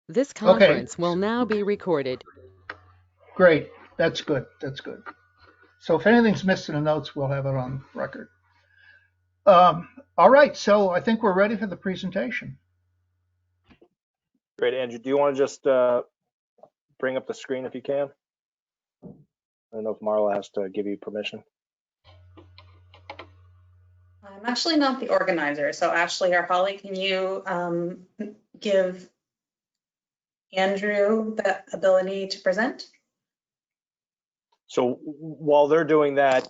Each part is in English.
This Okay, conference will now be recorded. great. That's good. That's good. So if anything's missed in the notes, we'll have it on record. All right, so I think we're ready for the presentation. Great, Andrew. Do you want to just bring up the screen if you can? I don't know if Marla has to give you permission. I'm actually not the organizer, so Ashley or Holly, can you give Andrew the ability to present? So while they're doing that,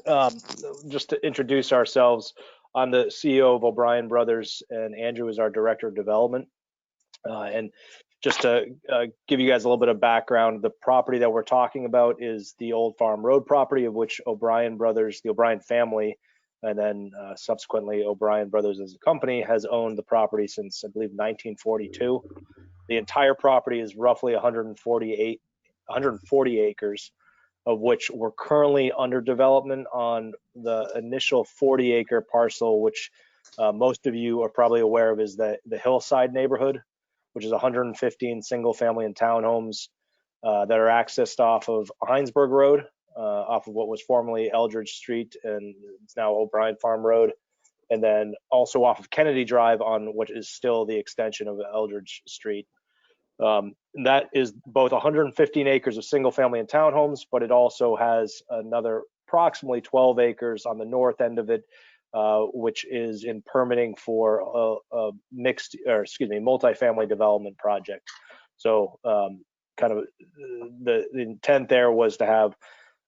just to introduce ourselves, I'm the CEO of O'Brien Brothers, and Andrew is our Director of Development. And just to give you guys a little bit of background, the property that we're talking about is the Old Farm Road property, of which O'Brien Brothers, the O'Brien family, and then subsequently O'Brien Brothers as a company has owned the property since, I believe, 1942. The entire property is roughly 140 acres, of which we're currently under development on the initial 40-acre parcel, which most of you are probably aware of is the Hillside neighborhood, which is 115 single-family and townhomes that are accessed off of Heinsberg Road, off of what was formerly Eldridge Street, and it's now O'Brien Farm Road, and then also off of Kennedy Drive on what is still the extension of Eldridge Street. That is both 115 acres of single family and townhomes, but it also has another approximately 12 acres on the north end of it, which is in permitting for a multifamily development project. So kind of the intent there was to have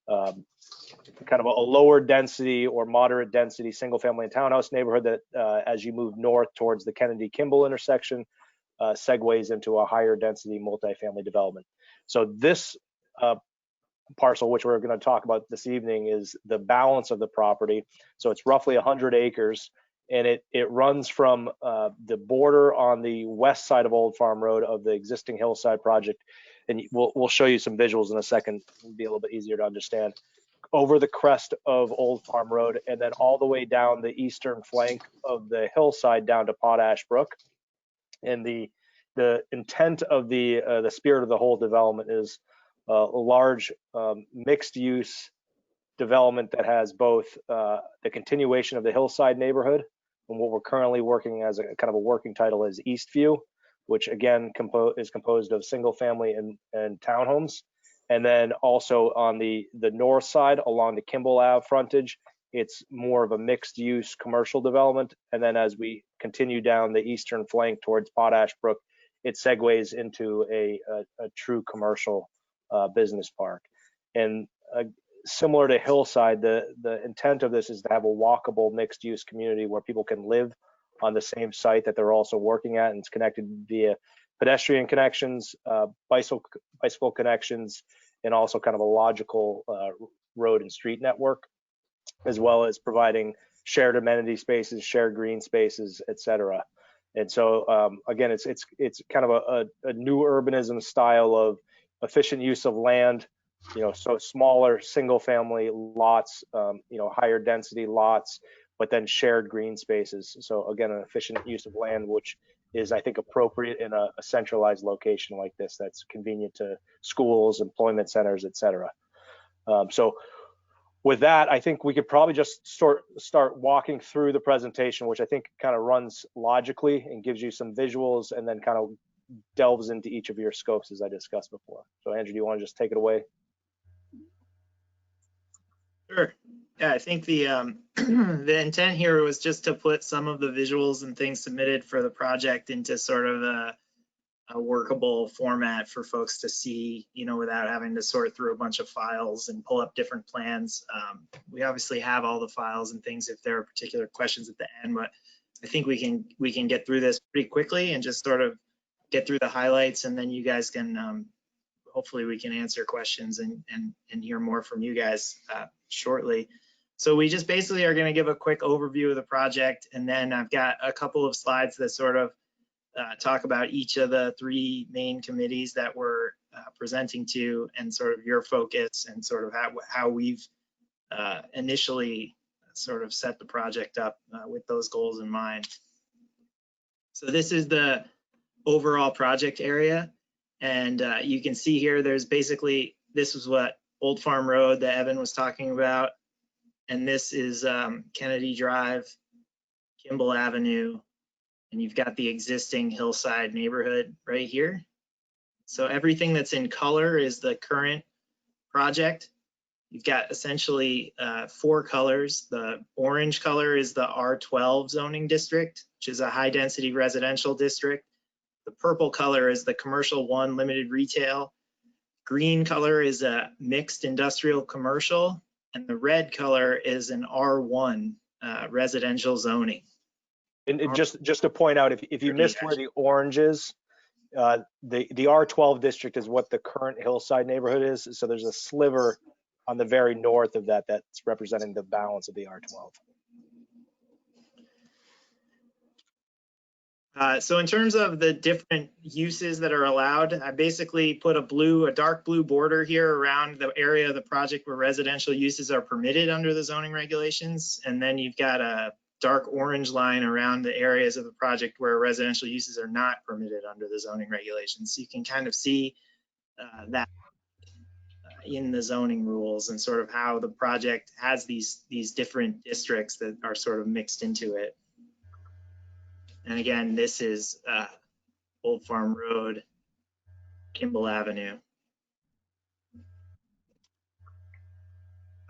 kind of a lower density or moderate density single family and townhouse neighborhood that as you move north towards the Kennedy Kimball intersection, segues into a higher density multifamily development. So this parcel, which we're going to talk about this evening, is the balance of the property. So it's roughly 100 acres, and it runs from the border on the west side of Old Farm Road of the existing Hillside project, and we'll show you some visuals in a second. It'll be a little bit easier to understand. Over the crest of Old Farm Road, and then all the way down the eastern flank of the hillside down to Potash Brook. And the intent of the spirit of the whole development is a large mixed use development that has both the continuation of the hillside neighborhood, and what we're currently working as a kind of a working title is Eastview, which again is composed of single family and townhomes. And then also on the north side along the Kimball Ave frontage, it's more of a mixed use commercial development. And then as we continue down the eastern flank towards Potash Brook, it segues into a true commercial business park. And similar to Hillside, the intent of this is to have a walkable mixed use community where people can live on the same site that they're also working at, and it's connected via pedestrian connections, bicycle connections, and also kind of a logical road and street network, as well as providing shared amenity spaces, shared green spaces, etc. And so again, it's kind of a new urbanism style of efficient use of land, so smaller single family lots, higher density lots, but then shared green spaces. So again, an efficient use of land, which is, I think, appropriate in a centralized location like this that's convenient to schools, employment centers, etc. So with that, I think we could probably just start walking through the presentation, which I think kind of runs logically and gives you some visuals, and then kind of delves into each of your scopes as I discussed before. So Andrew, do you want to just take it away? Sure. Yeah, I think the the intent here was just to put some of the visuals and things submitted for the project into sort of a workable format for folks to see, without having to sort through a bunch of files and pull up different plans. We obviously have all the files and things if there are particular questions at the end, but I think we can get through this pretty quickly and just sort of get through the highlights, and then you guys can hopefully we can answer questions and hear more from you guys shortly. So we just basically are going to give a quick overview of the project, and then I've got a couple of slides that sort of talk about each of the three main committees that we're presenting to, and sort of your focus, and sort of how we've initially sort of set the project up with those goals in mind. So this is the overall project area. And you can see here, there's basically, this is what Old Farm Road that Evan was talking about. And this is Kennedy Drive, Kimball Avenue, and you've got the existing hillside neighborhood right here. So everything that's in color is the current project. You've got essentially 4 colors. The orange color is the R12 zoning district, which is a high density residential district. The purple color is the commercial 1 limited retail. Green color is a mixed industrial commercial, and the red color is an R1 residential zoning. And just to point out, if you missed where the orange is, the R12 district is what the current hillside neighborhood is. So there's a sliver on the very north of that that's representing the balance of the R12. So in terms of the different uses that are allowed, I basically put a dark blue border here around the area of the project where residential uses are permitted under the zoning regulations. And then you've got a dark orange line around the areas of the project where residential uses are not permitted under the zoning regulations. So you can kind of see that in the zoning rules and sort of how the project has these different districts that are sort of mixed into it. And again, this is Old Farm Road, Kimball Avenue.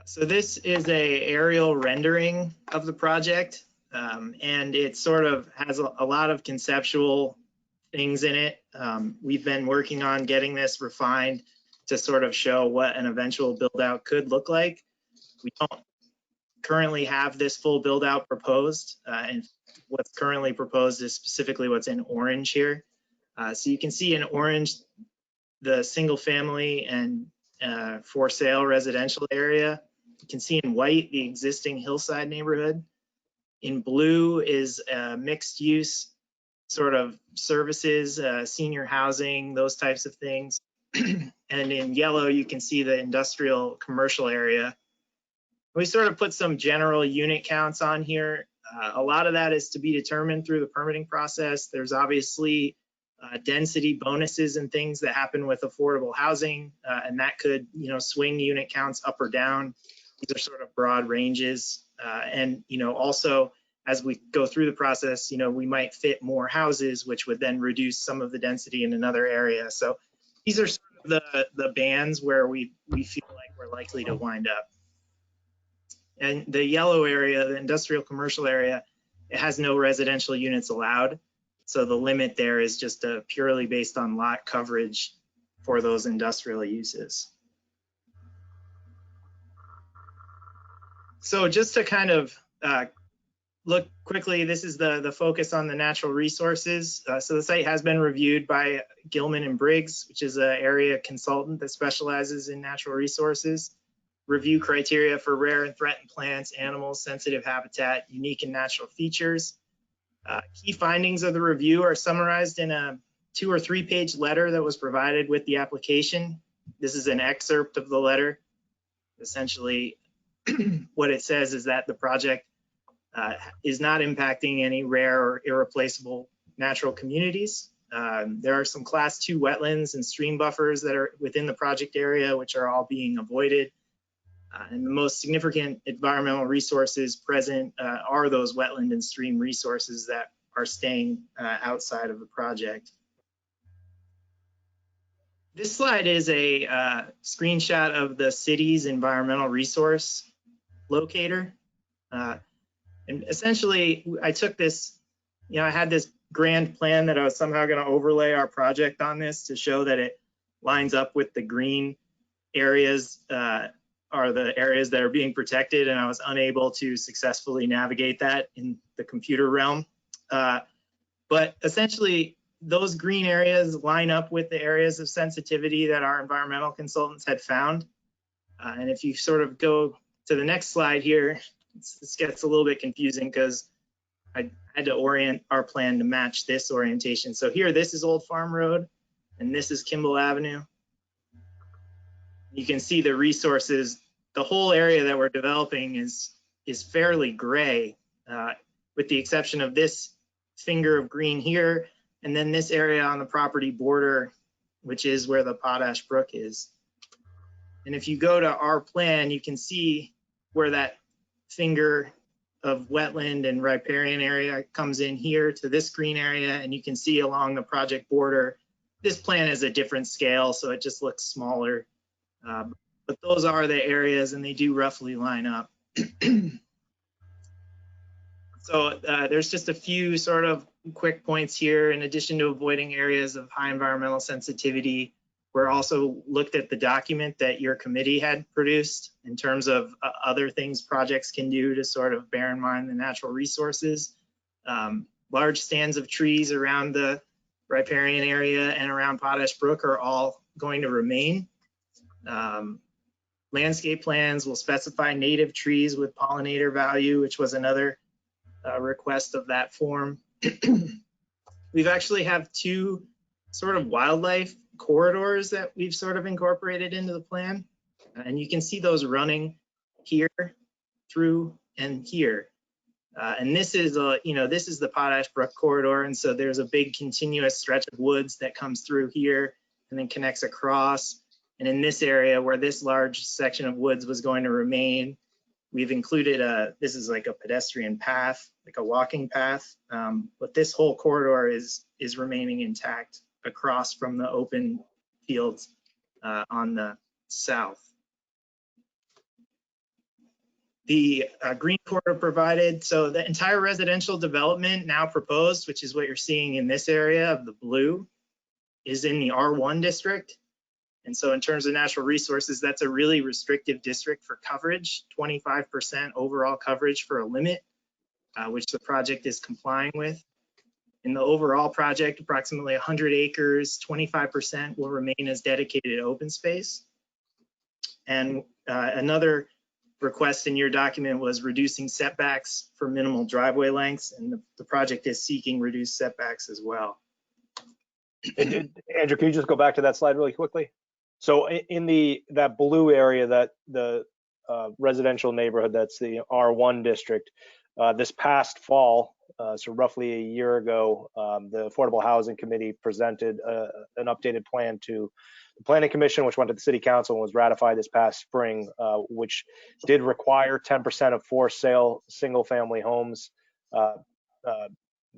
So this is a aerial rendering of the project, and it sort of has a lot of conceptual things in it. We've been working on getting this refined to sort of show what an eventual build out could look like. We don't currently have this full build out proposed, and what's currently proposed is specifically what's in orange here. So you can see in orange the single family and for sale residential area. You can see in white the existing hillside neighborhood. In blue is mixed use sort of services, senior housing, those types of things. And in yellow, you can see the industrial commercial area. We sort of put some general unit counts on here. A lot of that is to be determined through the permitting process. There's obviously density bonuses and things that happen with affordable housing, and that could, swing unit counts up or down. These are sort of broad ranges. And, also as we go through the process, we might fit more houses, which would then reduce some of the density in another area. So these are sort of the bands where we feel like we're likely to wind up. And the yellow area, the industrial commercial area, it has no residential units allowed. So the limit there is just purely based on lot coverage for those industrial uses. So just to kind of look quickly, this is the focus on the natural resources. So the site has been reviewed by Gilman and Briggs, which is an area consultant that specializes in natural resources. Review criteria for rare and threatened plants, animals, sensitive habitat, unique and natural features. Key findings of the review are summarized in a 2 or 3 page letter that was provided with the application. This is an excerpt of the letter. Essentially, what it says is that the project is not impacting any rare or irreplaceable natural communities. There are some class 2 wetlands and stream buffers that are within the project area, which are all being avoided. And the most significant environmental resources present are those wetland and stream resources that are staying outside of the project. This slide is a screenshot of the city's environmental resource locator. And essentially, I took this, I had this grand plan that I was somehow going to overlay our project on this to show that it lines up with the green areas are the areas that are being protected, and I was unable to successfully navigate that in the computer realm. But essentially, those green areas line up with the areas of sensitivity that our environmental consultants had found. And if you sort of go to the next slide here, this gets a little bit confusing because I had to orient our plan to match this orientation. So here, this is Old Farm Road, and this is Kimball Avenue. You can see the resources. The whole area that we're developing is fairly gray, with the exception of this finger of green here, and then this area on the property border which is where the Potash Brook is. And if you go to our plan, you can see where that finger of wetland and riparian area comes in here to this green area, and you can see along the project border, this plan is a different scale, so it just looks smaller. But those are the areas, and they do roughly line up. So there's just a few sort of quick points here. In addition to avoiding areas of high environmental sensitivity, we're also looked at the document that your committee had produced in terms of other things projects can do to sort of bear in mind the natural resources. Large stands of trees around the riparian area and around Potash Brook are all going to remain. Landscape plans will specify native trees with pollinator value, which was another request of that form. We've actually have two sort of wildlife corridors that we've sort of incorporated into the plan. And you can see those running here, through, and here. And this is this is the Potash Brook corridor. And so there's a big continuous stretch of woods that comes through here and then connects across. And in this area where this large section of woods was going to remain, we've included this is like a pedestrian path, like a walking path. But this whole corridor is remaining intact across from the open fields on the south. The green corridor provided, so the entire residential development now proposed, which is what you're seeing in this area of the blue, is in the R1 district. And so in terms of natural resources, that's a really restrictive district for coverage, 25% overall coverage for a limit, which the project is complying with. In the overall project, approximately 100 acres, 25% will remain as dedicated open space. And another request in your document was reducing setbacks for minimal driveway lengths, and the project is seeking reduced setbacks as well. Andrew, can you just go back to that slide really quickly? So in that blue area, that the residential neighborhood, that's the R1 district, this past fall, so roughly a year ago, the Affordable Housing Committee presented an updated plan to the Planning Commission, which went to the City Council and was ratified this past spring, which did require 10% of for sale single-family homes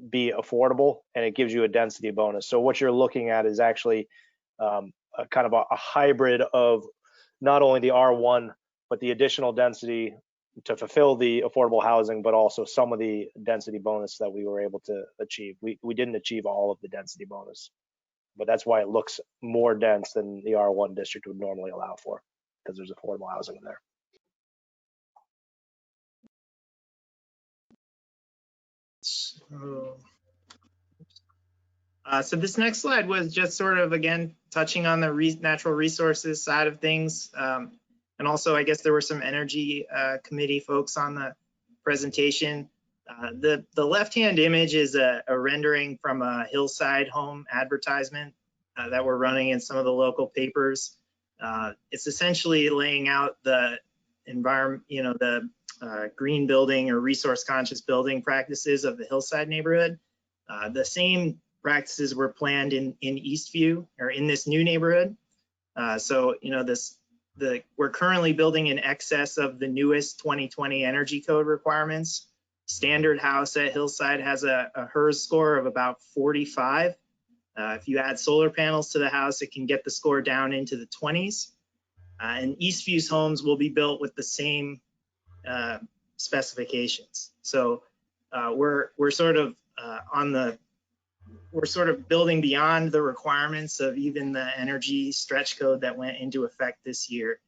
be affordable, and it gives you a density bonus. So what you're looking at is actually a kind of a hybrid of not only the R1, but the additional density to fulfill the affordable housing, but also some of the density bonus that we were able to achieve. We didn't achieve all of the density bonus, but that's why it looks more dense than the R1 district would normally allow for, because there's affordable housing in there. So this next slide was just sort of, again, touching on the natural resources side of things. And also, I guess there were some energy committee folks on the presentation. The left-hand image is a rendering from a hillside home advertisement that we're running in some of the local papers. It's essentially laying out the environment, the green building or resource conscious building practices of the hillside neighborhood. The same practices were planned in Eastview, or in this new neighborhood. So we're currently building in excess of the newest 2020 energy code requirements. Standard house at Hillside has a HERS score of about 45. If you add solar panels to the house, it can get the score down into the 20s. And Eastview's homes will be built with the same specifications. So we're sort of building beyond the requirements of even the energy stretch code that went into effect this year.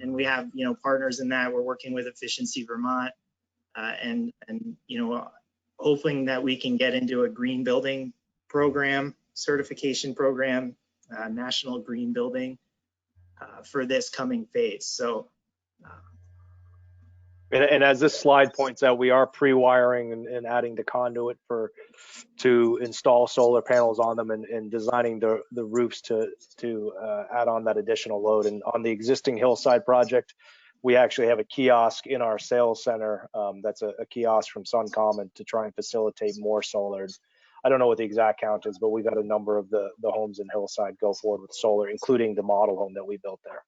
And we have, partners in that. We're working with Efficiency Vermont and hoping that we can get into a green building program, certification program, national green building for this coming phase. So. And as this slide points out, we are pre-wiring and adding the conduit to install solar panels on them and designing the roofs to add on that additional load. And on the existing Hillside project, we actually have a kiosk in our sales center that's a kiosk from Suncom, and to try and facilitate more solar. I don't know what the exact count is, but we've had a number of the homes in Hillside go forward with solar, including the model home that we built there.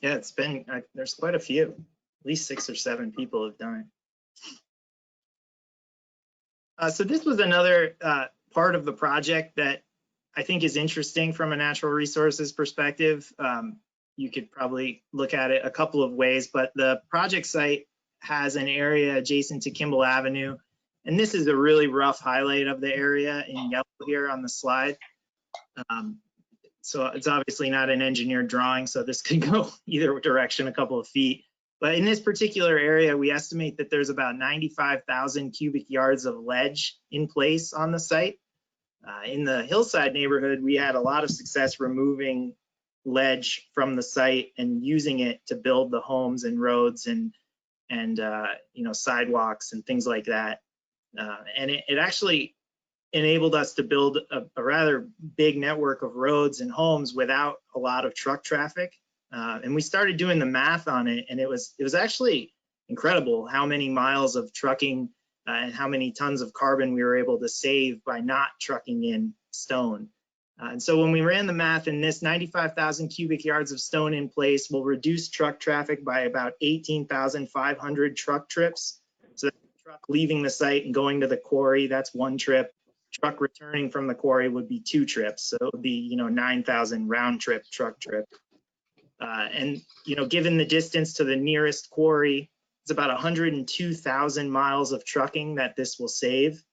Yeah, it's been, there's quite a few, at least 6 or 7 people have done it. So this was another part of the project that I think is interesting from a natural resources perspective. You could probably look at it a couple of ways, but the project site has an area adjacent to Kimball Avenue. And this is a really rough highlight of the area in yellow here on the slide. So it's obviously not an engineered drawing, so this could go either direction a couple of feet. But in this particular area, we estimate that there's about 95,000 cubic yards of ledge in place on the site. In the Hillside neighborhood, we had a lot of success removing ledge from the site and using it to build the homes and roads and you know, sidewalks and things like that. And it actually enabled us to build a rather big network of roads and homes without a lot of truck traffic. And we started doing the math on it, and it was actually incredible how many miles of trucking and how many tons of carbon we were able to save by not trucking in stone. And so when we ran the math in this, 95,000 cubic yards of stone in place will reduce truck traffic by about 18,500 truck trips. So truck leaving the site and going to the quarry, that's 1 trip. Truck returning from the quarry would be 2 trips. So it would be, you know, 9,000 round trip truck trip. And, you know, given the distance to the nearest quarry, it's about 102,000 miles of trucking that this will save,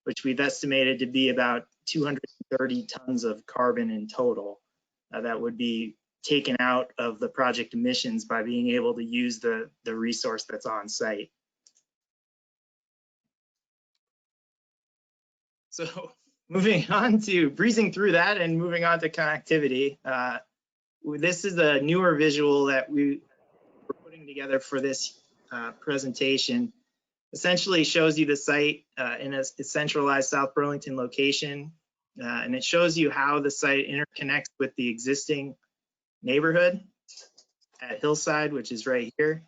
which we've estimated to be about 230 tons of carbon in total that would be taken out of the project emissions by being able to use the resource that's on site. So moving on to breezing through that and moving on to connectivity. This is a newer visual that we were putting together for this presentation. Essentially shows you the site in a centralized South Burlington location. And it shows you how the site interconnects with the existing neighborhood at Hillside, which is right here.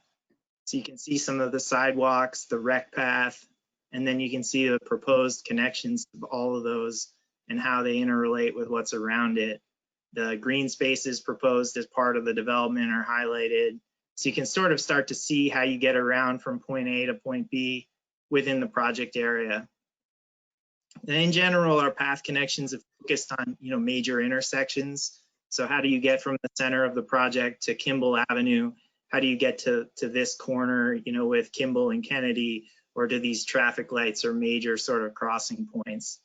So you can see some of the sidewalks, the rec path, and then you can see the proposed connections of all of those and how they interrelate with what's around it. The green spaces proposed as part of the development are highlighted. So you can sort of start to see how you get around from point A to point B within the project area. And in general, our path connections have focused on, you know, major intersections. So how do you get from the center of the project to Kimball Avenue? How do you get to this corner, you know, with Kimball and Kennedy, or to these traffic lights or major sort of crossing points?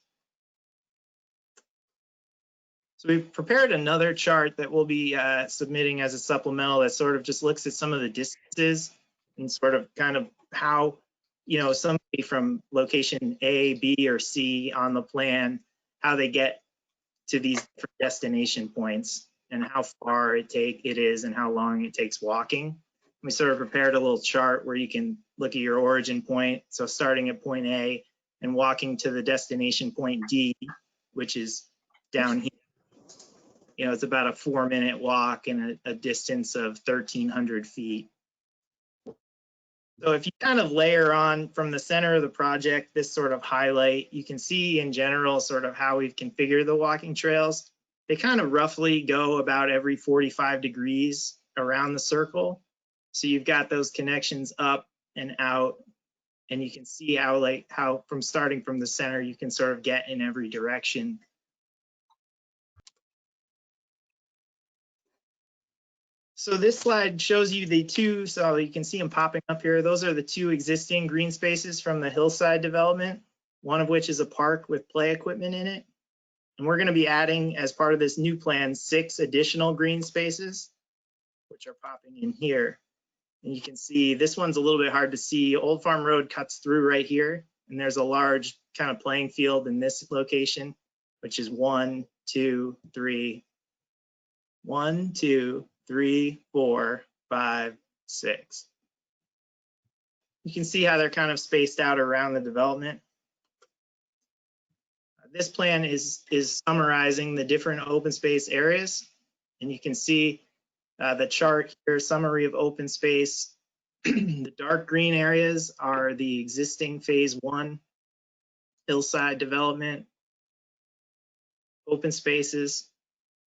So we've prepared another chart that we'll be submitting as a supplemental that sort of just looks at some of the distances and sort of kind of how, you know, somebody from location A, B, or C on the plan, how they get to these different destination points and how far it is and how long it takes walking. We sort of prepared a little chart where you can look at your origin point. So starting at point A and walking to the destination point D, which is down here. You know, it's about a 4-minute walk and a distance of 1,300 feet. So if you kind of layer on from the center of the project, this sort of highlight, you can see in general sort of how we've configured the walking trails. They kind of roughly go about every 45 degrees around the circle. So you've got those connections up and out, and you can see how from starting from the center, you can sort of get in every direction. So this slide shows you the two, so you can see them popping up here. Those are the 2 existing green spaces from the Hillside development, one of which is a park with play equipment in it. And we're going to be adding, as part of this new plan, 6 additional green spaces, which are popping in here. And you can see this one's a little bit hard to see. Old Farm Road cuts through right here, and there's a large kind of playing field in this location, which is 1, 2, 3, 1, 2, 3, 4, 5, 6. You can see how they're kind of spaced out around the development. This plan is summarizing the different open space areas, and you can see the chart here, summary of open space. The dark green areas are the existing phase 1 hillside development, open spaces,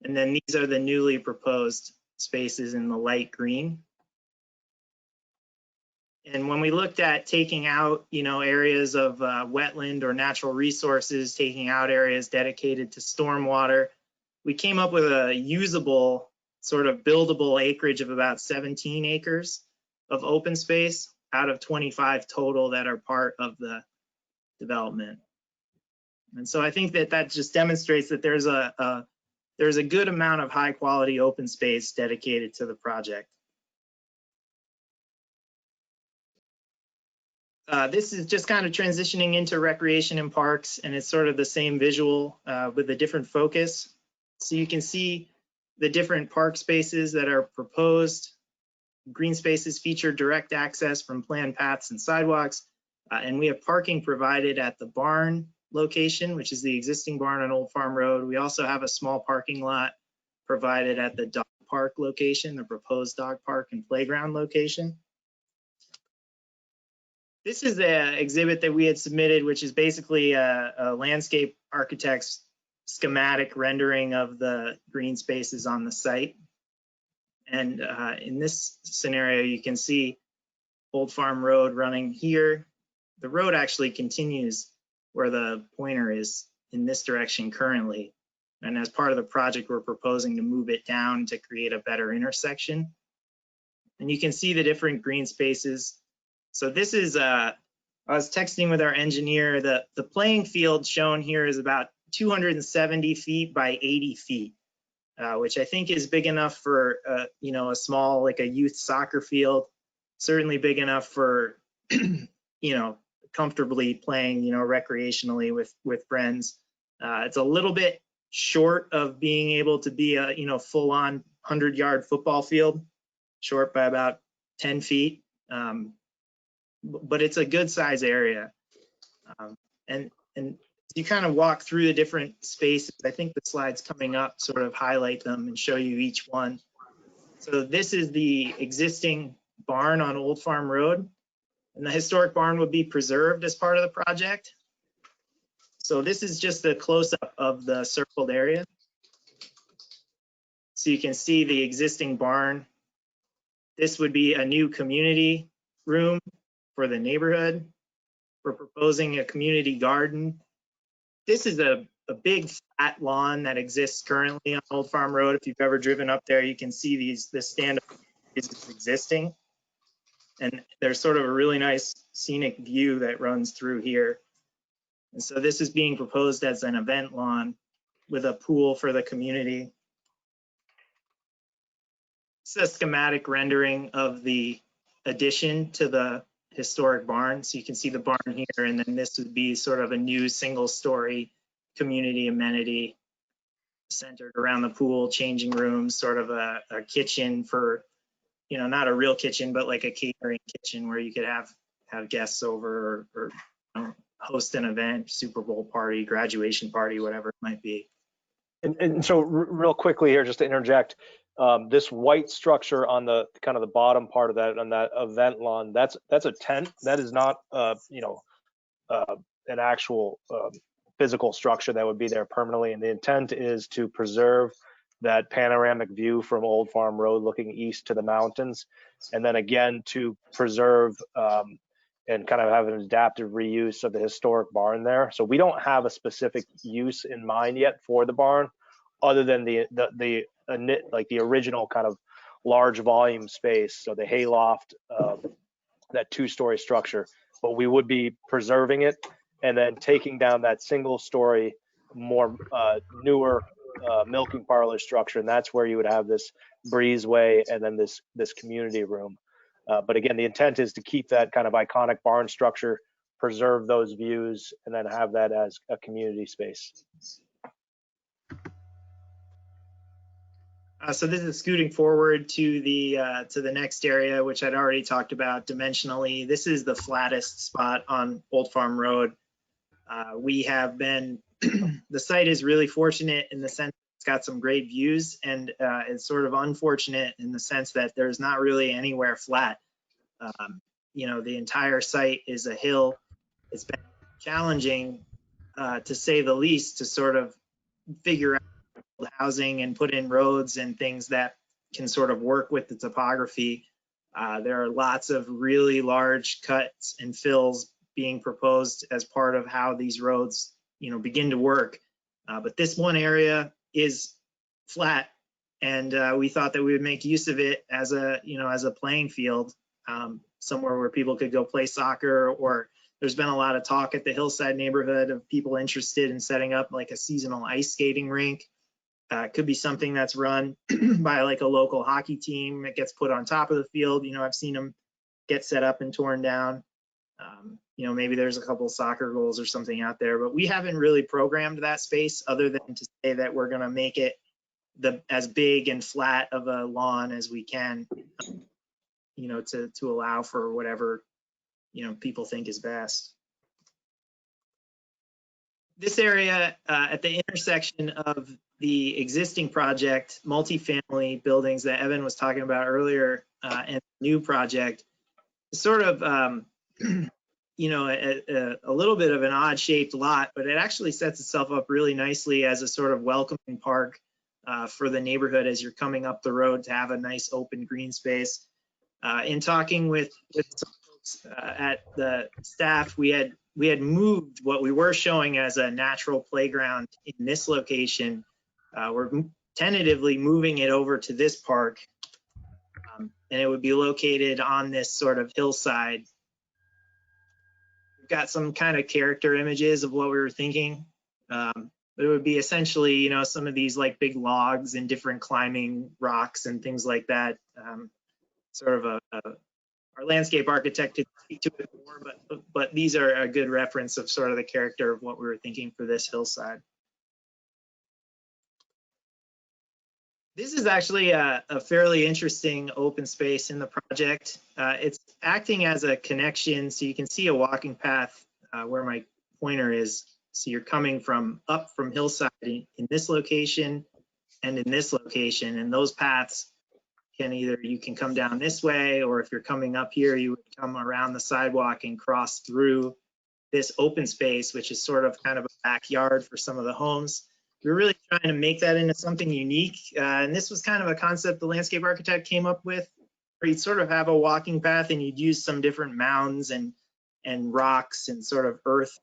and then these are the newly proposed spaces in the light green. And when we looked at taking out, areas of wetland or natural resources, taking out areas dedicated to stormwater, we came up with a usable, sort of buildable acreage of about 17 acres of open space out of 25 total that are part of the development. And so I think that just demonstrates that there's a good amount of high quality open space dedicated to the project. This is just kind of transitioning into recreation and parks, and it's sort of the same visual with a different focus. So you can see the different park spaces that are proposed. Green spaces feature direct access from planned paths and sidewalks, and we have parking provided at the barn location, which is the existing barn on Old Farm Road. We also have a small parking lot provided at the dog park location, the proposed dog park and playground location. This is the exhibit that we had submitted, which is basically a landscape architect's schematic rendering of the green spaces on the site. And in this scenario, you can see Old Farm Road running here. The road actually continues where the pointer is in this direction currently. And as part of the project, we're proposing to move it down to create a better intersection. And you can see the different green spaces. So this is, I was texting with our engineer, the playing field shown here is about 270 feet by 80 feet, which I think is big enough for, a small, like a youth soccer field, certainly big enough for, comfortably playing, recreationally with friends. It's a little bit short of being able to be a, full-on 100-yard football field, short by about 10 feet. But it's a good size area. And you kind of walk through the different spaces. I think the slides coming up sort of highlight them and show you each one. So this is the existing barn on Old Farm Road, and the historic barn would be preserved as part of the project. So this is just a close-up of the circled area. So you can see the existing barn. This would be a new community room for the neighborhood. We're proposing a community garden. This is a big flat lawn that exists currently on Old Farm Road. If you've ever driven up there, you can see this stand-up is existing. And there's sort of a really nice scenic view that runs through here. And so this is being proposed as an event lawn with a pool for the community. It's a schematic rendering of the addition to the historic barn. So you can see the barn here, and then this would be sort of a new single-story community amenity centered around the pool, changing rooms, sort of a kitchen for, not a real kitchen, but like a catering kitchen where you could have guests over or host an event, Super Bowl party, graduation party, whatever it might be. And so real quickly here, just to interject, this white structure on the kind of the bottom part of that, on that event lawn, that's a tent. That is not, an actual physical structure that would be there permanently. And the intent is to preserve that panoramic view from Old Farm Road looking east to the mountains. And then again, to preserve and kind of have an adaptive reuse of the historic barn there. So we don't have a specific use in mind yet for the barn, other than the original kind of large volume space. So the hayloft, that two-story structure, but we would be preserving it and then taking down that single-story, more newer milking parlor structure, and that's where you would have this breezeway and then this community room. But again, the intent is to keep that kind of iconic barn structure, preserve those views, and then have that as a community space. So this is scooting forward to the next area, which I'd already talked about dimensionally. This is the flattest spot on Old Farm Road. We have been, the site is really fortunate in the sense it's got some great views, and it's sort of unfortunate in the sense that there's not really anywhere flat. The entire site is a hill. It's been challenging to say the least, to sort of figure out housing and put in roads and things that can sort of work with the topography. There are lots of really large cuts and fills being proposed as part of how these roads, begin to work. But this one area is flat, and we thought that we would make use of it as a playing field, somewhere where people could go play soccer. Or there's been a lot of talk at the Hillside neighborhood of people interested in setting up like a seasonal ice skating rink. It could be something that's run by like a local hockey team. It gets put on top of the field. I've seen them get set up and torn down. Maybe there's a couple soccer goals or something out there, but we haven't really programmed that space other than to say that we're going to make it as big and flat of a lawn as we can, to allow for whatever, people think is best. This area at the intersection of the existing project, multifamily buildings that Evan was talking about earlier, and the new project, is sort of, a little bit of an odd shaped lot, but it actually sets itself up really nicely as a sort of welcoming park for the neighborhood as you're coming up the road to have a nice open green space. In talking with some folks at the staff, we had moved what we were showing as a natural playground in this location. We're tentatively moving it over to this park, and it would be located on this sort of hillside. We've got some kind of character images of what we were thinking. It would be essentially, some of these like big logs and different climbing rocks and things like that. Sort of our landscape architect could speak to it more, but these are a good reference of sort of the character of what we were thinking for this hillside. This is actually a fairly interesting open space in the project. It's acting as a connection, so you can see a walking path where my pointer is. So you're coming up from hillside in this location and in this location, and those paths you can come down this way, or if you're coming up here, you would come around the sidewalk and cross through this open space, which is sort of kind of a backyard for some of the homes. We're really trying to make that into something unique. And this was kind of a concept the landscape architect came up with, where you'd sort of have a walking path and you'd use some different mounds and rocks and sort of earth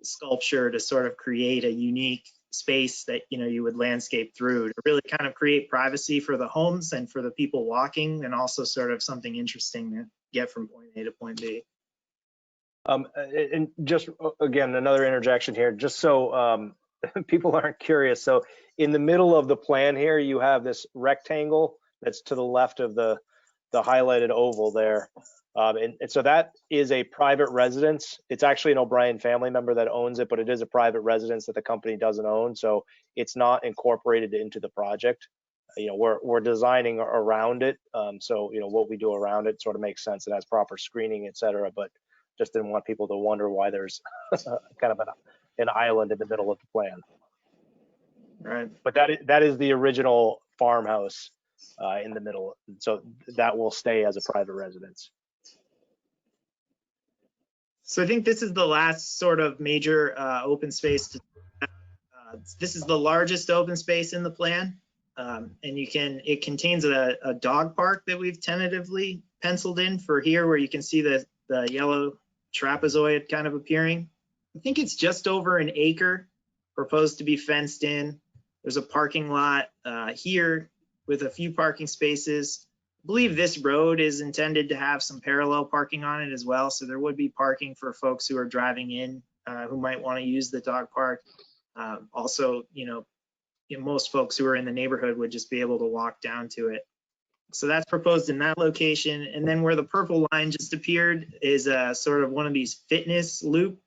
sculpture to sort of create a unique space that you would landscape through to really kind of create privacy for the homes and for the people walking, and also sort of something interesting to get from point A to point B. And just again, another interjection here, just so people aren't curious. So in the middle of the plan here, you have this rectangle that's to the left of the highlighted oval there. And so that is a private residence. It's actually an O'Brien family member that owns it, but it is a private residence that the company doesn't own. So it's not incorporated into the project. We're designing around it. So, what we do around it sort of makes sense. It has proper screening, et cetera, but just didn't want people to wonder why there's kind of an island in the middle of the plan. Right. But that is the original farmhouse in the middle. So that will stay as a private residence. So I think this is the last sort of major open space. This is the largest open space in the plan. And it contains a dog park that we've tentatively penciled in for here, where you can see the yellow trapezoid kind of appearing. I think it's just over an acre, proposed to be fenced in. There's a parking lot here with a few parking spaces. I believe this road is intended to have some parallel parking on it as well. So there would be parking for folks who are driving in who might want to use the dog park. Also, most folks who are in the neighborhood would just be able to walk down to it. So that's proposed in that location. And then where the purple line just appeared is sort of one of these fitness loop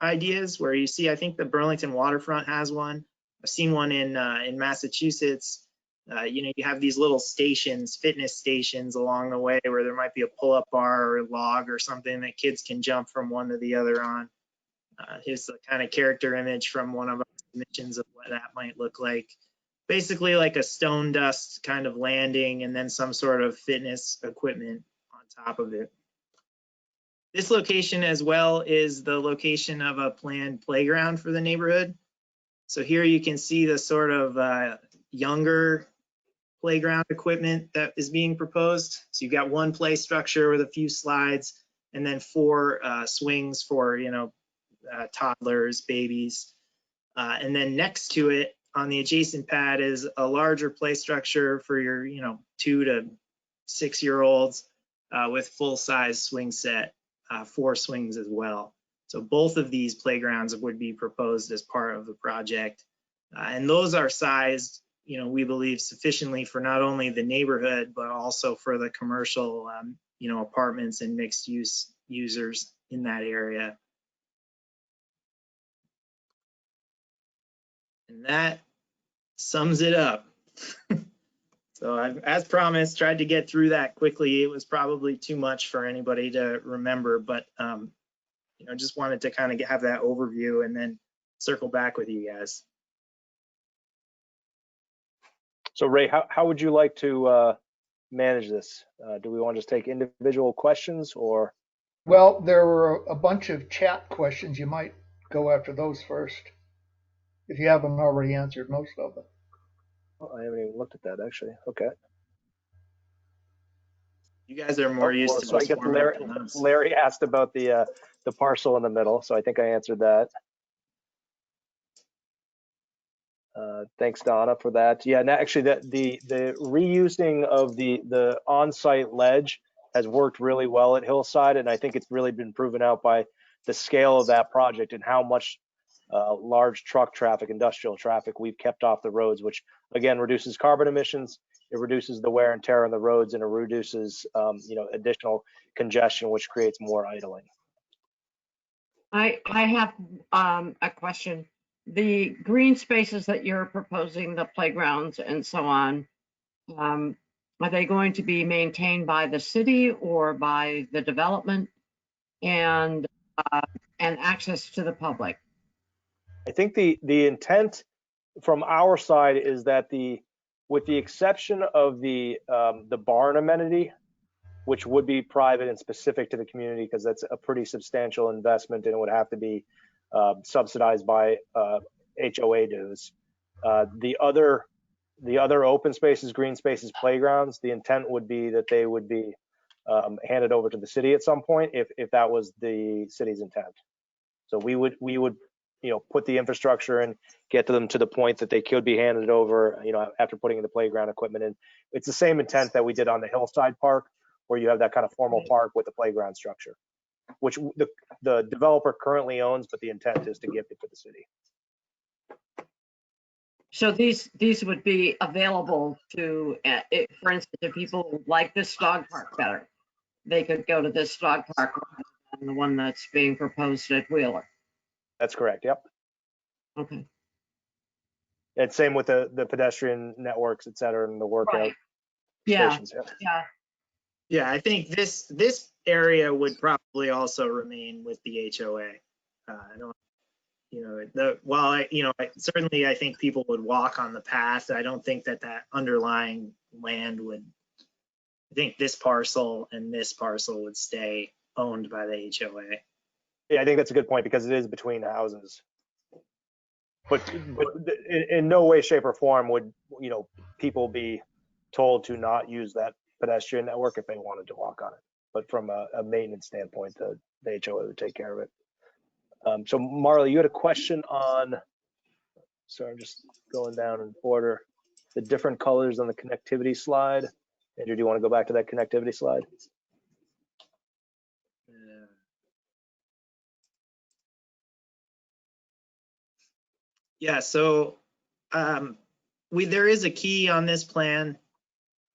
ideas where you see, I think the Burlington waterfront has one. I've seen one in Massachusetts. You have these little stations, fitness stations along the way where there might be a pull-up bar or a log or something that kids can jump from one to the other on. Here's the kind of character image from one of our submissions of what that might look like. Basically like a stone dust kind of landing and then some sort of fitness equipment on top of it. This location as well is the location of a planned playground for the neighborhood. So here you can see the sort of younger playground equipment that is being proposed. So you've got one play structure with a few slides, and then 4 swings for, toddlers, babies. And then next to it on the adjacent pad is a larger play structure for your, 2 to 6-year-olds with full-size swing set, 4 swings as well. So both of these playgrounds would be proposed as part of the project. And those are sized, we believe sufficiently for not only the neighborhood, but also for the commercial, apartments and mixed use users in that area. And that sums it up. So I've, as promised, tried to get through that quickly. It was probably too much for anybody to remember, but just wanted to kind of have that overview and then circle back with you guys. So Ray, how would you like to manage this? Do we want to just take individual questions or? Well, there were a bunch of chat questions. You might go after those first, if you haven't already answered most of them. Oh, I haven't even looked at that actually. Okay. You guys are more used to so I this guess format than us. Larry asked about the parcel in the middle, so I think I answered that. Thanks, Donna, for that. Yeah, and actually, the reusing of the on-site ledge has worked really well at Hillside, and I think it's really been proven out by the scale of that project and how much large truck traffic, industrial traffic we've kept off the roads, which again reduces carbon emissions. It reduces the wear and tear on the roads, and it reduces additional congestion, which creates more idling. I have a question. The green spaces that you're proposing, the playgrounds and so on, are they going to be maintained by the city or by the development, and access to the public? I think the intent from our side is that with the exception of the barn amenity, which would be private and specific to the community because that's a pretty substantial investment and it would have to be subsidized by HOA dues. The other open spaces, green spaces, playgrounds, the intent would be that they would be handed over to the city at some point if that was the city's intent. So we would put the infrastructure and get to them to the point that they could be handed over, after putting in the playground equipment in. It's the same intent that we did on the Hillside Park, where you have that kind of formal park with the playground structure, which the developer currently owns, but the intent is to gift it to the city. So these would be available to, for instance, if people like this dog park better, they could go to this dog park rather than the one that's being proposed at Wheeler. That's correct. Yep. Okay. And same with the pedestrian networks, et cetera, and the workout Right. Yeah. stations. Yeah. Yeah, I think this area would probably also remain with the HOA. I don't, certainly I think people would walk on the path. I don't think that underlying land would. I think this parcel and this parcel would stay owned by the HOA. Yeah, I think that's a good point because it is between houses. But in no way, shape, or form would people be told to not use that pedestrian network if they wanted to walk on it. But from a maintenance standpoint, the HOA would take care of it. So Marla, you had a question on. Sorry, I'm just going down in order. The different colors on the connectivity slide. Andrew, do you want to go back to that connectivity slide? Yeah, so there is a key on this plan,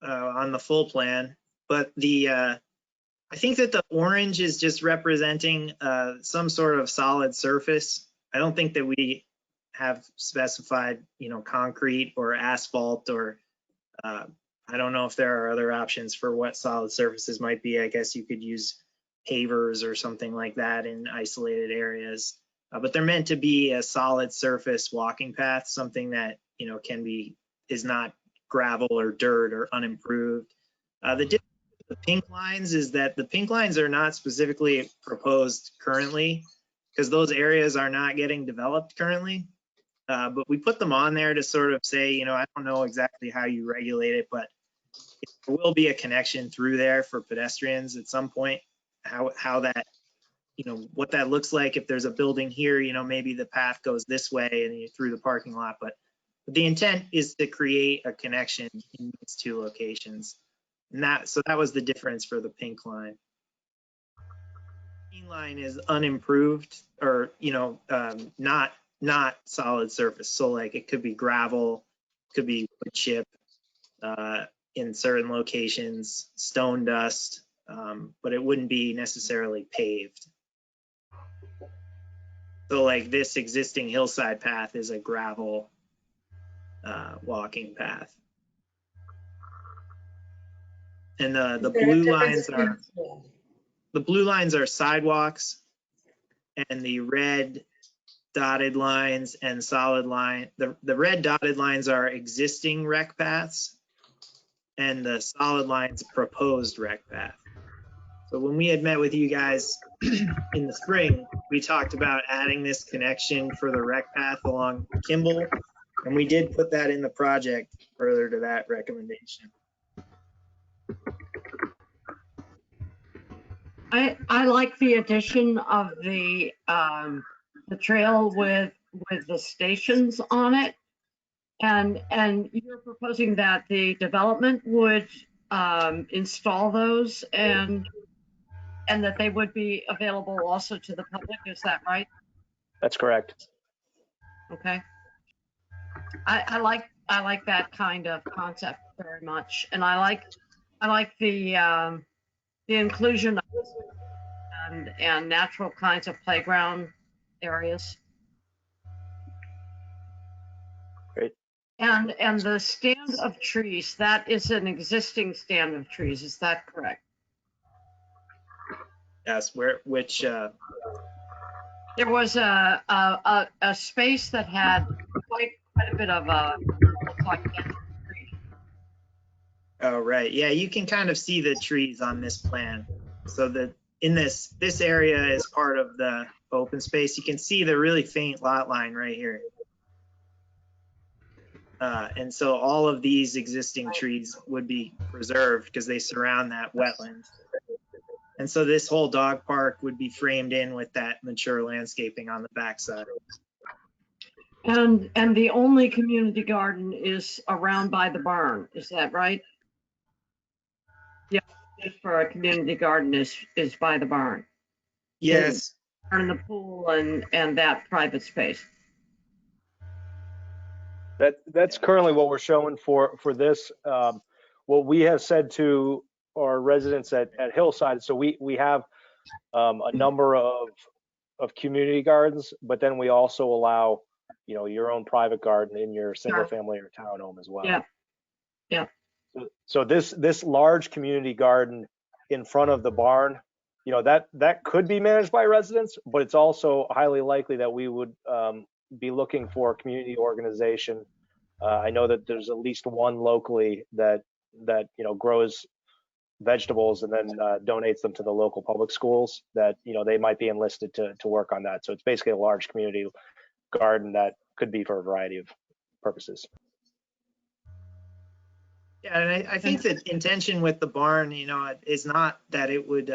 on the full plan, but I think that the orange is just representing some sort of solid surface. I don't think that we have specified, concrete or asphalt or I don't know if there are other options for what solid surfaces might be. I guess you could use pavers or something like that in isolated areas. But they're meant to be a solid surface walking path, something that is not gravel or dirt or unimproved. The difference the pink lines is that the pink lines are not specifically proposed currently because those areas are not getting developed currently. But we put them on there to sort of say, you know, I don't know exactly how you regulate it, but there will be a connection through there for pedestrians at some point. How that, you know, what that looks like if there's a building here, you know, maybe the path goes this way and you through the parking lot. But the intent is to create a connection in these two locations. And so that was the difference for the pink line. Green line is unimproved or, you know, not solid surface. So like it could be gravel, could be wood chip in certain locations, stone dust, but it wouldn't be necessarily paved. So like this existing hillside path is a gravel walking path. And the blue lines are sidewalks, and the red dotted lines and solid line. The red dotted lines are existing rec paths, and the solid lines proposed rec path. So when we had met with you guys in the spring, we talked about adding this connection for the rec path along Kimball, and we did put that in the project further to that recommendation. I like the addition of the trail with the stations on it. And you're proposing that the development would install those and that they would be available also to the public, is that right? That's correct. Okay. I like that kind of concept very much. And I like the inclusion of and natural kinds of playground areas. Great. And the stand of trees, that is an existing stand of trees, is that correct? Yes, which there was a space that had quite a bit of like tree. Oh, right. Yeah, you can kind of see the trees on this plan. So that in this area is part of the open space. You can see the really faint lot line right here. And so all of these existing trees would be preserved because they surround that wetland. And so this whole dog park would be framed in with that mature landscaping on the backside. And the only community garden is around by the barn, is that right? Yeah, for a community garden is by the barn. Yes. And the pool and that private space. That's currently what we're showing for this. What we have said to our residents at Hillside, so we have a number of community gardens, but then we also allow, you know, your own private garden in your single family or townhome as well. Yeah. So this large community garden in front of the barn, you know, that could be managed by residents, but it's also highly likely that we would be looking for a community organization. I know that there's at least one locally that you know grows vegetables and then donates them to the local public schools. That, you know, they might be enlisted to work on that. So it's basically a large community garden that could be for a variety of purposes. Yeah, and I think the intention with the barn, you know, is not that it would,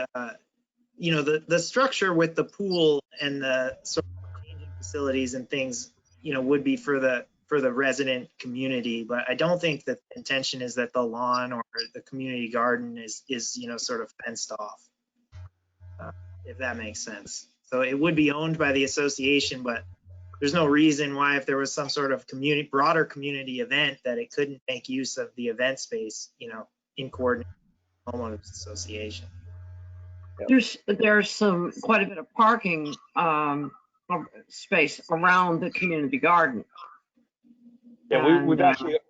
you know, the structure with the pool and the sort of changing facilities and things, you know, would be for the resident community. But I don't think that the intention is that the lawn or the community garden is you know, sort of fenced off, if that makes sense. So it would be owned by the association, but there's no reason why, if there was some sort of broader community event, that it couldn't make use of the event space, you know, in coordination with the homeowners association. There's quite a bit of parking space around the community garden. Yeah, we've actually.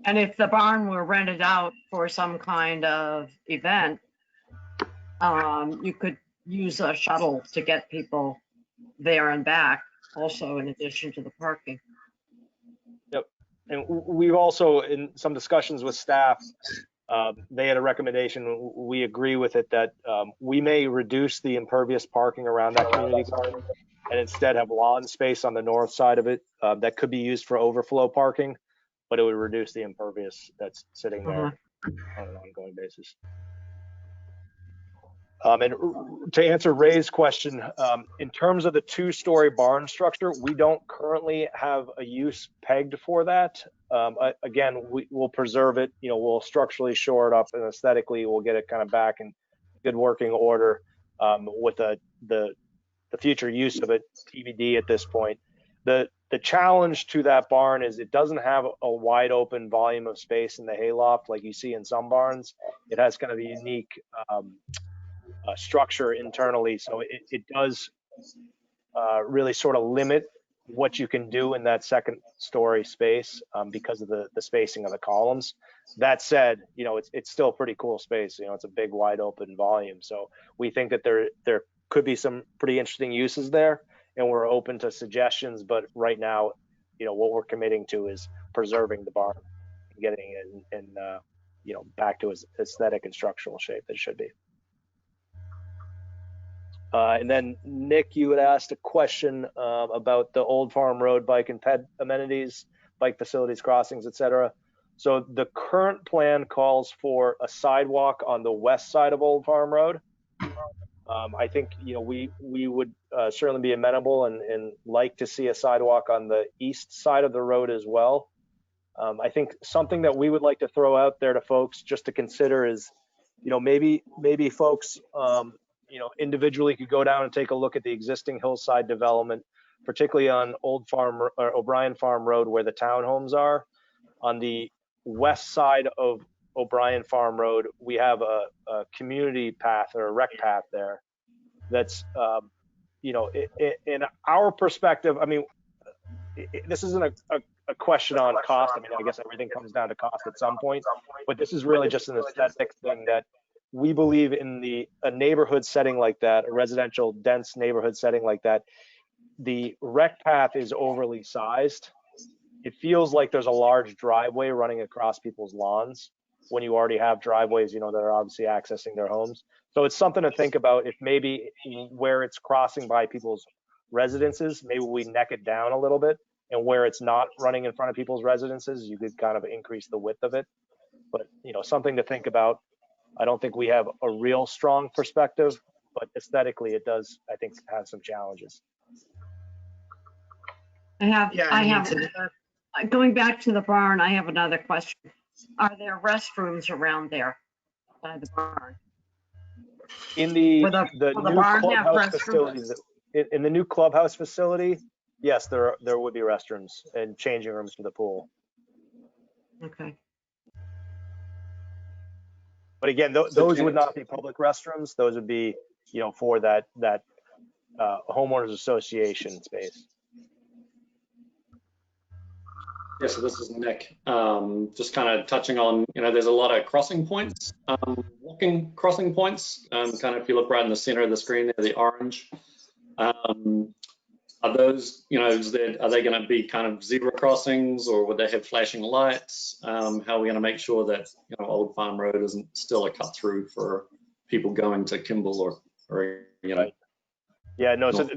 And if the barn were rented out for some kind of event, you could use a shuttle to get people there and back, also in addition to the parking. Yep. And we've also, in some discussions with staff, They had a recommendation. We agree with it that we may reduce the impervious parking around that community garden and instead have lawn space on the north side of it that could be used for overflow parking, but it would reduce the impervious that's sitting there on an ongoing basis. And to answer Ray's question, in terms of the two-story barn structure, we don't currently have a use pegged for that. Again, we'll preserve it. We'll structurally shore it up, and aesthetically, we'll get it kind of back in good working order with the future use of it TBD at this point. The challenge to that barn is it doesn't have a wide open volume of space in the hayloft like you see in some barns. It has kind of a unique structure internally, so it does really sort of limit what you can do in that second story space because of the spacing of the columns. That said, it's still a pretty cool space. It's a big wide open volume, so we think that there could be some pretty interesting uses there, and we're open to suggestions. But right now, what we're committing to is preserving the barn and getting it in back to its aesthetic and structural shape that it should be. And then Nick, you had asked a question about the Old Farm Road bike and ped amenities, bike facilities, crossings, etc. So the current plan calls for a sidewalk on the west side of Old Farm Road. I think we would certainly be amenable and like to see a sidewalk on the east side of the road as well. I think something that we would like to throw out there to folks just to consider is, maybe folks individually could go down and take a look at the existing hillside development, particularly on Old Farm or O'Brien Farm Road where the townhomes are. On the west side of O'Brien Farm Road, we have a community path or a rec path there. That's, in our perspective, this isn't a question on cost. I guess everything comes down to cost at some point, but this is really just an aesthetic thing that we believe in a neighborhood setting like that, a residential dense neighborhood setting like that. The rec path is overly sized. It feels like there's a large driveway running across people's lawns when you already have driveways, that are obviously accessing their homes. So it's something to think about. If maybe where it's crossing by people's residences, maybe we neck it down a little bit, and where it's not running in front of people's residences, you could kind of increase the width of it. But something to think about. I don't think we have a real strong perspective, but aesthetically it does, I think, have some challenges. Going back to the barn, I have another question. Are there restrooms around there by the barn? In the new clubhouse facilities, in the new clubhouse facility, yes, there would be restrooms and changing rooms for the pool. Okay. But again, those would not be public restrooms. Those would be, for that homeowners association space. Yeah, so this is Nick. Just kind of touching on, there's a lot of crossing points, walking crossing points. Kind of if you look right in the center of the screen there, the orange. Are those, are they going to be kind of zebra crossings, or would they have flashing lights? How are we going to make sure that Old Farm Road isn't still a cut through for people going to Kimball or Right. Yeah, no. So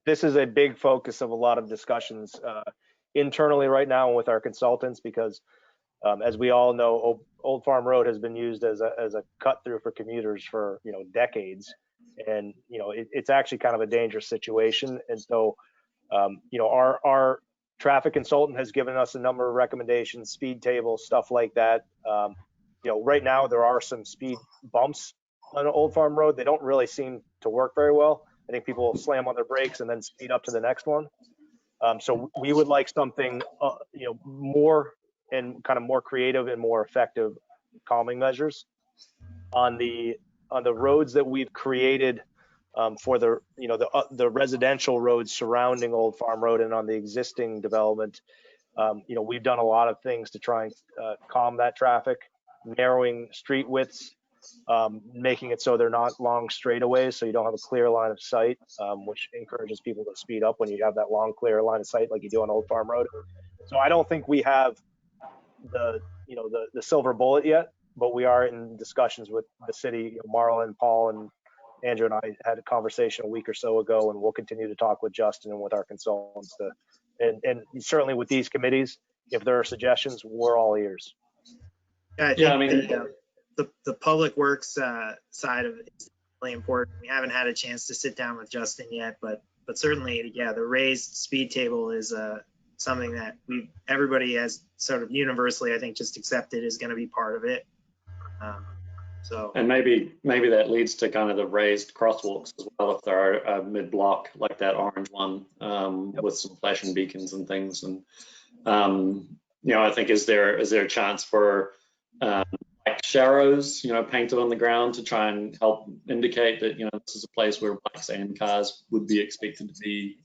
this is a big focus of a lot of discussions internally right now with our consultants, because as we all know, Old Farm Road has been used as a cut through for commuters for decades, and it's actually kind of a dangerous situation. And so our traffic consultant has given us a number of recommendations, speed tables, stuff like that. Right now there are some speed bumps on Old Farm Road. They don't really seem to work very well. I think people slam on their brakes and then speed up to the next one. So we would like something, more and kind of more creative and more effective calming measures on the roads that we've created for the residential roads surrounding Old Farm Road and on the existing development. We've done a lot of things to try and calm that traffic, narrowing street widths, making it so they're not long straightaways, so you don't have a clear line of sight, which encourages people to speed up when you have that long clear line of sight like you do on Old Farm Road. So I don't think we have the silver bullet yet, but we are in discussions with the city. Marla and Paul and Andrew and I had a conversation a week or so ago, and we'll continue to talk with Justin and with our consultants and certainly with these committees, if there are suggestions, we're all ears. Yeah, I think Yeah, I mean, the public works side of it is really important. We haven't had a chance to sit down with Justin yet, but certainly, yeah, the raised speed table is something that everybody has sort of universally, I think, just accepted is going to be part of it. And maybe that leads to kind of the raised crosswalks as well, if there are mid-block like that orange one with some flashing beacons and things. And I think is there a chance for like sharrows, painted on the ground to try and help indicate that this is a place where bikes and cars would be expected to be.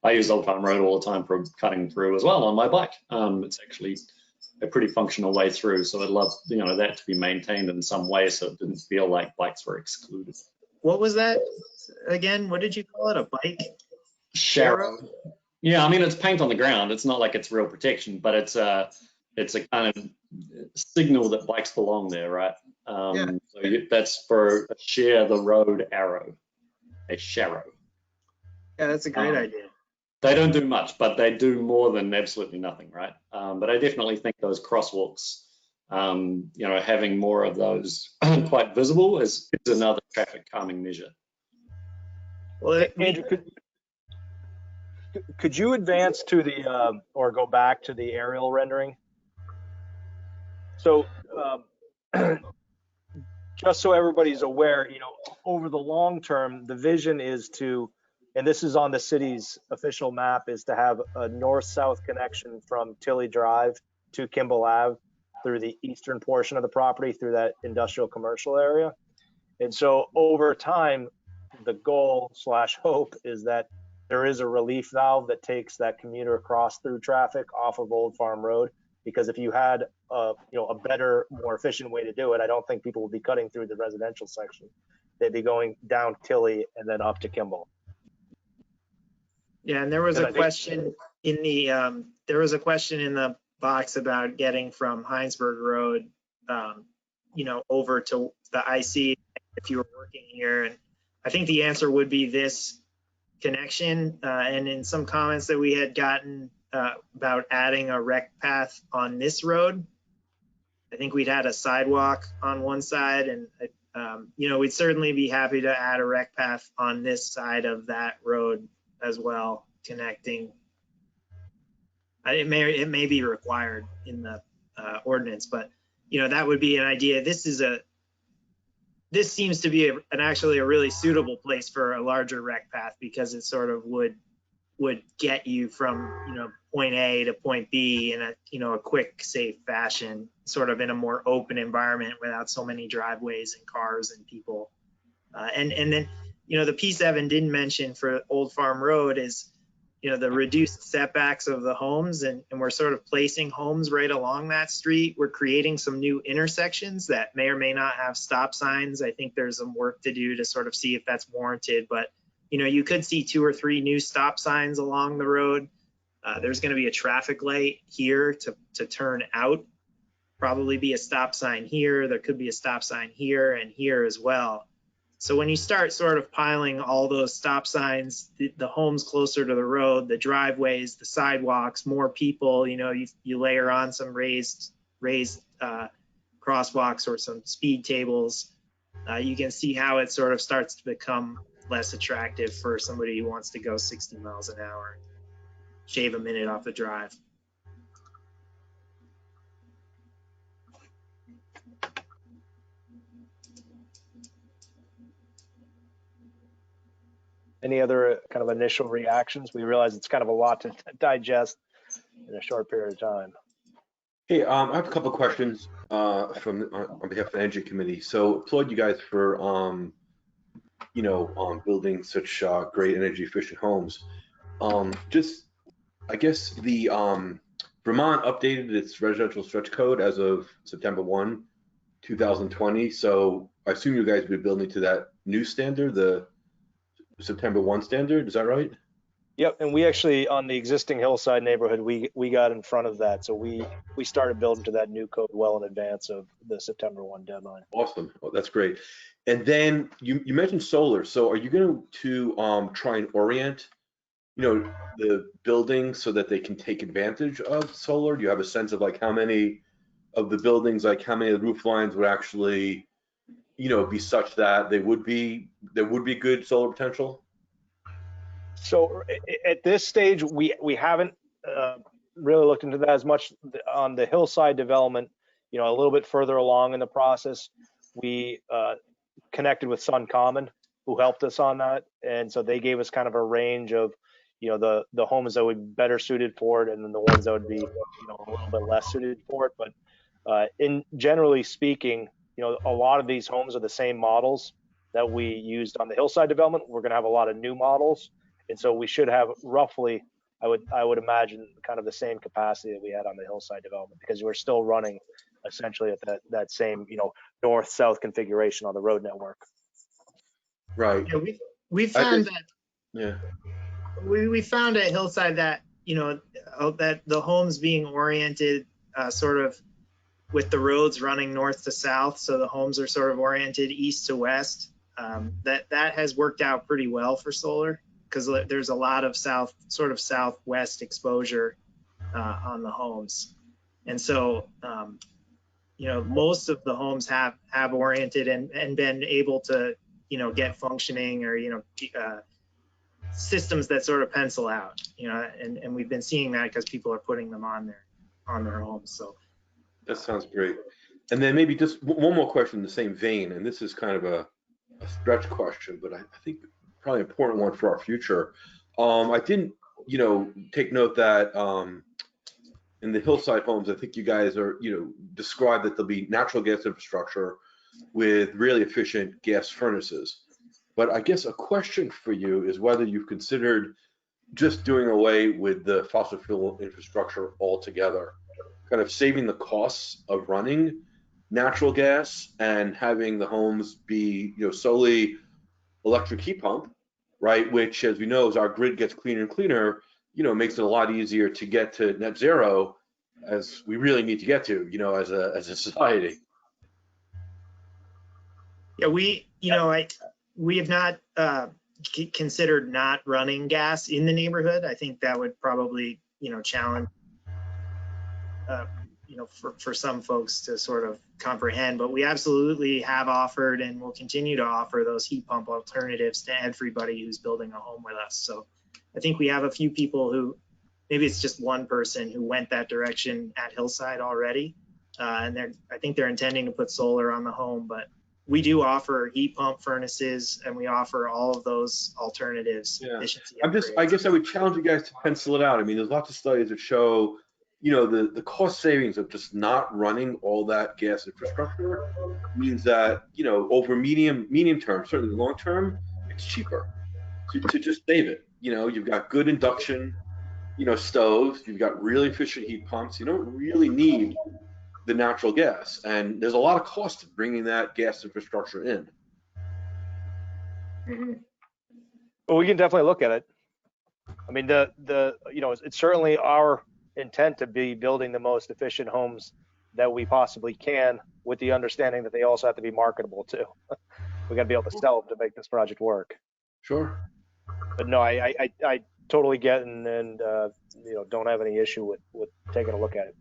I use Old Farm Road all the time for cutting through as well on my bike. It's actually a pretty functional way through, so I'd love that to be maintained in some way so it didn't feel like bikes were excluded. What was that again? What did you call it? A bike sharrow? Yeah, I mean it's paint on the ground. It's not like it's real protection, but it's a kind of signal that bikes belong there, right? Yeah. So that's for a share the road arrow, a sharrow. Yeah, that's a great idea. They don't do much, but they do more than absolutely nothing, right? But I definitely think those crosswalks, having more of those quite visible is another traffic calming measure. Well, Andrew, could you advance to the or go back to the aerial rendering? So just so everybody's aware, over the long term, the vision is to, and this is on the city's official map, is to have a north-south connection from Tilley Drive to Kimball Ave through the eastern portion of the property through that industrial commercial area. And so over time, the goal / hope is that there is a relief valve that takes that commuter cross through traffic off of Old Farm Road. Because if you had a better, more efficient way to do it, I don't think people would be cutting through the residential section. They'd be going down Tilley and then up to Kimball. Yeah, and there was a question in the box about getting from Heinsberg Road, over to the IC if you were working here. And I think the answer would be this connection. And in some comments that we had gotten about adding a rec path on this road, I think we'd had a sidewalk on one side, and we'd certainly be happy to add a rec path on this side of that road as well, connecting. It may be required in the ordinance, but that would be an idea. This seems to be actually a really suitable place for a larger rec path, because it sort of would get you from point A to point B in a quick, safe fashion, sort of in a more open environment without so many driveways and cars and people. And then the piece Evan didn't mention for Old Farm Road is the reduced setbacks of the homes, and we're sort of placing homes right along that street. We're creating some new intersections that may or may not have stop signs. I think there's some work to do to sort of see if that's warranted, but you could see 2 or 3 new stop signs along the road. There's going to be a traffic light here to turn out, probably be a stop sign here. There could be a stop sign here and here as well. So when you start sort of piling all those stop signs, the homes closer to the road, the driveways, the sidewalks, more people, you layer on some raised crosswalks or some speed tables, you can see how it sort of starts to become less attractive for somebody who wants to go 60 miles an hour, shave a minute off the drive. Any other kind of initial reactions? We realize it's kind of a lot to digest in a short period of time. Hey, I have a couple of questions on behalf of the Energy Committee. So applaud you guys for building such great energy efficient homes. I guess the Vermont updated its residential stretch code as of September 1, 2020. So I assume you guys will be building to that new standard, the September 1 standard. Is that right? Yep, and we actually, on the existing hillside neighborhood, we got in front of that. So we started building to that new code well in advance of the September 1 deadline. Awesome. Oh, that's great. And then you mentioned solar. So are you going to try and orient, the buildings so that they can take advantage of solar? Do you have a sense of like how many of the buildings, like how many of the roof lines would actually, be such that there would be good solar potential? So at this stage, we haven't really looked into that as much. On the hillside development, a little bit further along in the process, we connected with Sun Common, who helped us on that, and so they gave us kind of a range of the homes that would be better suited for it, and then the ones that would be a little bit less suited for it. But in generally speaking, a lot of these homes are the same models that we used on the hillside development. We're going to have a lot of new models, and so we should have roughly, I would imagine, kind of the same capacity that we had on the hillside development, because we're still running essentially at that same north-south configuration on the road network. Right. Yeah, we found that Yeah. we found at Hillside that that the homes being oriented sort of with the roads running north to south, so the homes are sort of oriented east to west. That has worked out pretty well for solar, because there's a lot of southwest exposure on the homes, and so most of the homes have oriented and been able to get functioning or systems that sort of pencil out, and we've been seeing that because people are putting them on their homes. So That sounds great. And then maybe just one more question in the same vein, and this is kind of a stretch question, but I think probably an important one for our future. I didn't, take note that in the hillside homes, I think you guys are, described that there'll be natural gas infrastructure with really efficient gas furnaces. But I guess a question for you is whether you've considered just doing away with the fossil fuel infrastructure altogether, kind of saving the costs of running natural gas and having the homes be, solely electric heat pump, right? Which, as we know, as our grid gets cleaner and cleaner, makes it a lot easier to get to net zero, as we really need to get to, as a society. yeah, we have not considered not running gas in the neighborhood. I think that would probably challenge for some folks to sort of comprehend, but we absolutely have offered and will continue to offer those heat pump alternatives to everybody who's building a home with us. So I think we have a few people who, maybe it's just one person who went that direction at Hillside already, and I think they're intending to put solar on the home, but we do offer heat pump furnaces, and we offer all of those alternatives. Yeah. Efficiency I guess I would challenge you guys to pencil it out. I mean, there's lots of studies that show, the cost savings of just not running all that gas infrastructure means that, over medium term, certainly long term, it's cheaper to just save it. You've got good induction, stoves, you've got really efficient heat pumps. You don't really need the natural gas, and there's a lot of cost to bringing that gas infrastructure in. Well, we can definitely look at it. I mean, it's certainly our intent to be building the most efficient homes that we possibly can, with the understanding that they also have to be marketable too. We got to be able to sell them to make this project work. Sure. But no, I totally get and don't have any issue with taking a look at it.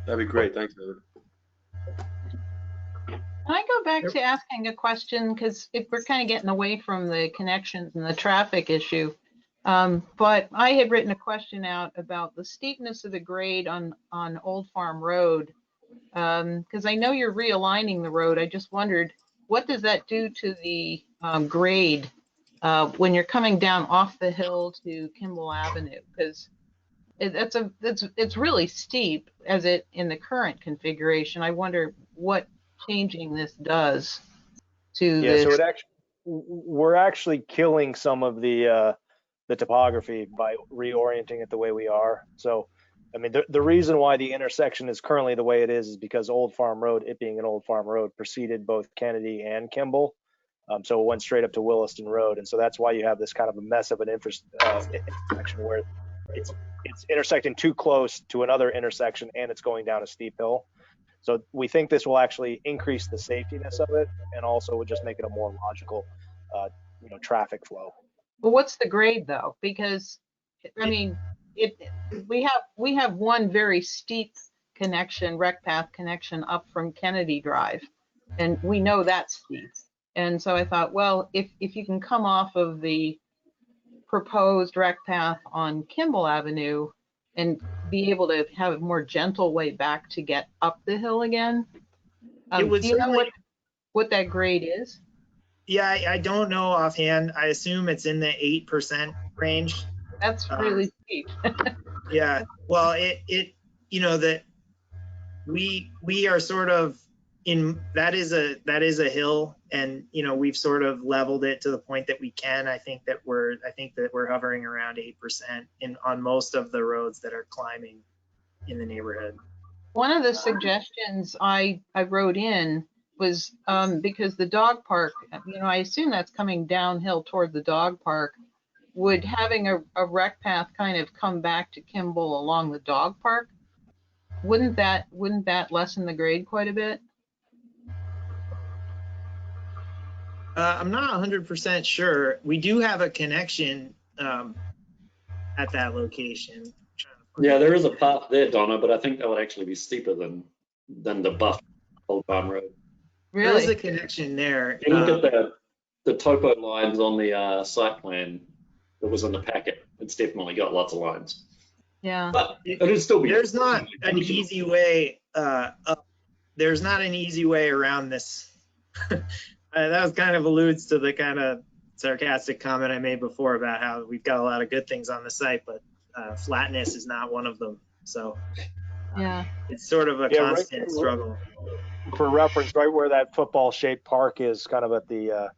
That'd be great. Thanks, David. Can I go back to asking a question? Because if we're kind of getting away from the connections and the traffic issue, but I had written a question out about the steepness of the grade on Old Farm Road, because I know you're realigning the road. I just wondered, what does that do to the grade when you're coming down off the hill to Kimball Avenue? Because it's really steep as it in the current configuration. I wonder what changing this does to this. So we're actually killing some of the topography by reorienting it the way we are. So, I mean, the reason why the intersection is currently the way it is because Old Farm Road, it being an Old Farm Road, preceded both Kennedy and Kimball. So it went straight up to Williston Road. And so that's why you have this kind of a mess of an intersection where it's intersecting too close to another intersection and it's going down a steep hill. So we think this will actually increase the safetiness of it and also would just make it a more logical, traffic flow. Well, what's the grade though? Because I mean, we have one very steep connection, rec path connection up from Kennedy Drive, and we know that's steep. And so I thought, well, if you can come off of the proposed rec path on Kimball Avenue and be able to have a more gentle way back to get up the hill again, It would do you know certainly, what that grade is? yeah, I don't know offhand. I assume it's in the 8% range. That's really steep. Yeah, well, that we are sort of that is a hill, and we've sort of leveled it to the point that we can. I think that we're hovering around 8% on most of the roads that are climbing in the neighborhood. One of the suggestions I wrote in was because the dog park, I assume that's coming downhill toward the dog park. Would having a rec path kind of come back to Kimball along the dog park, wouldn't that lessen the grade quite a bit? I'm not 100% sure. We do have a connection at that location. Yeah, there is a path there, Donna, but I think that would actually be steeper than the buff Old Farm Road. There is a Really? connection there. If you look at the topo lines on the site plan that was in the packet, it's definitely got lots of lines. Yeah. But it'd still be. There's not an easy way up. There's not an easy way around this. That was kind of alludes to the kind of sarcastic comment I made before about how we've got a lot of good things on the site, but flatness is not one of them. So Yeah. it's sort of a constant struggle. For reference, right where that football-shaped park is, kind of at the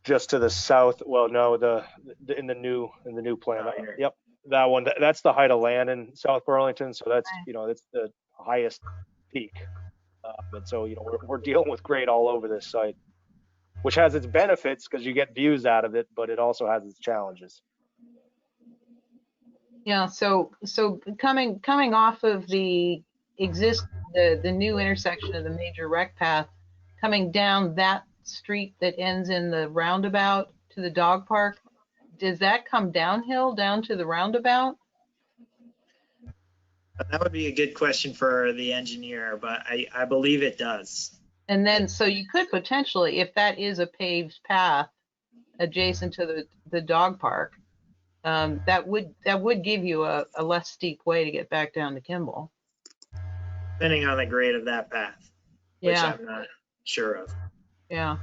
just to the south. Well, no, in the new plan. Yep, that one. That's the height of land in South Burlington. So that's that's the highest peak. And so we're dealing with grade all over this site, which has its benefits because you get views out of it, but it also has its challenges. Yeah. So coming off of the new intersection of the major rec path, coming down that street that ends in the roundabout to the dog park, does that come downhill down to the roundabout? That would be a good question for the engineer, but I believe it does. And then, so you could potentially, if that is a paved path adjacent to the dog park, that would give you a less steep way to get back down to Kimball. Depending on the grade of that path, which Yeah. I'm not sure of. Yeah.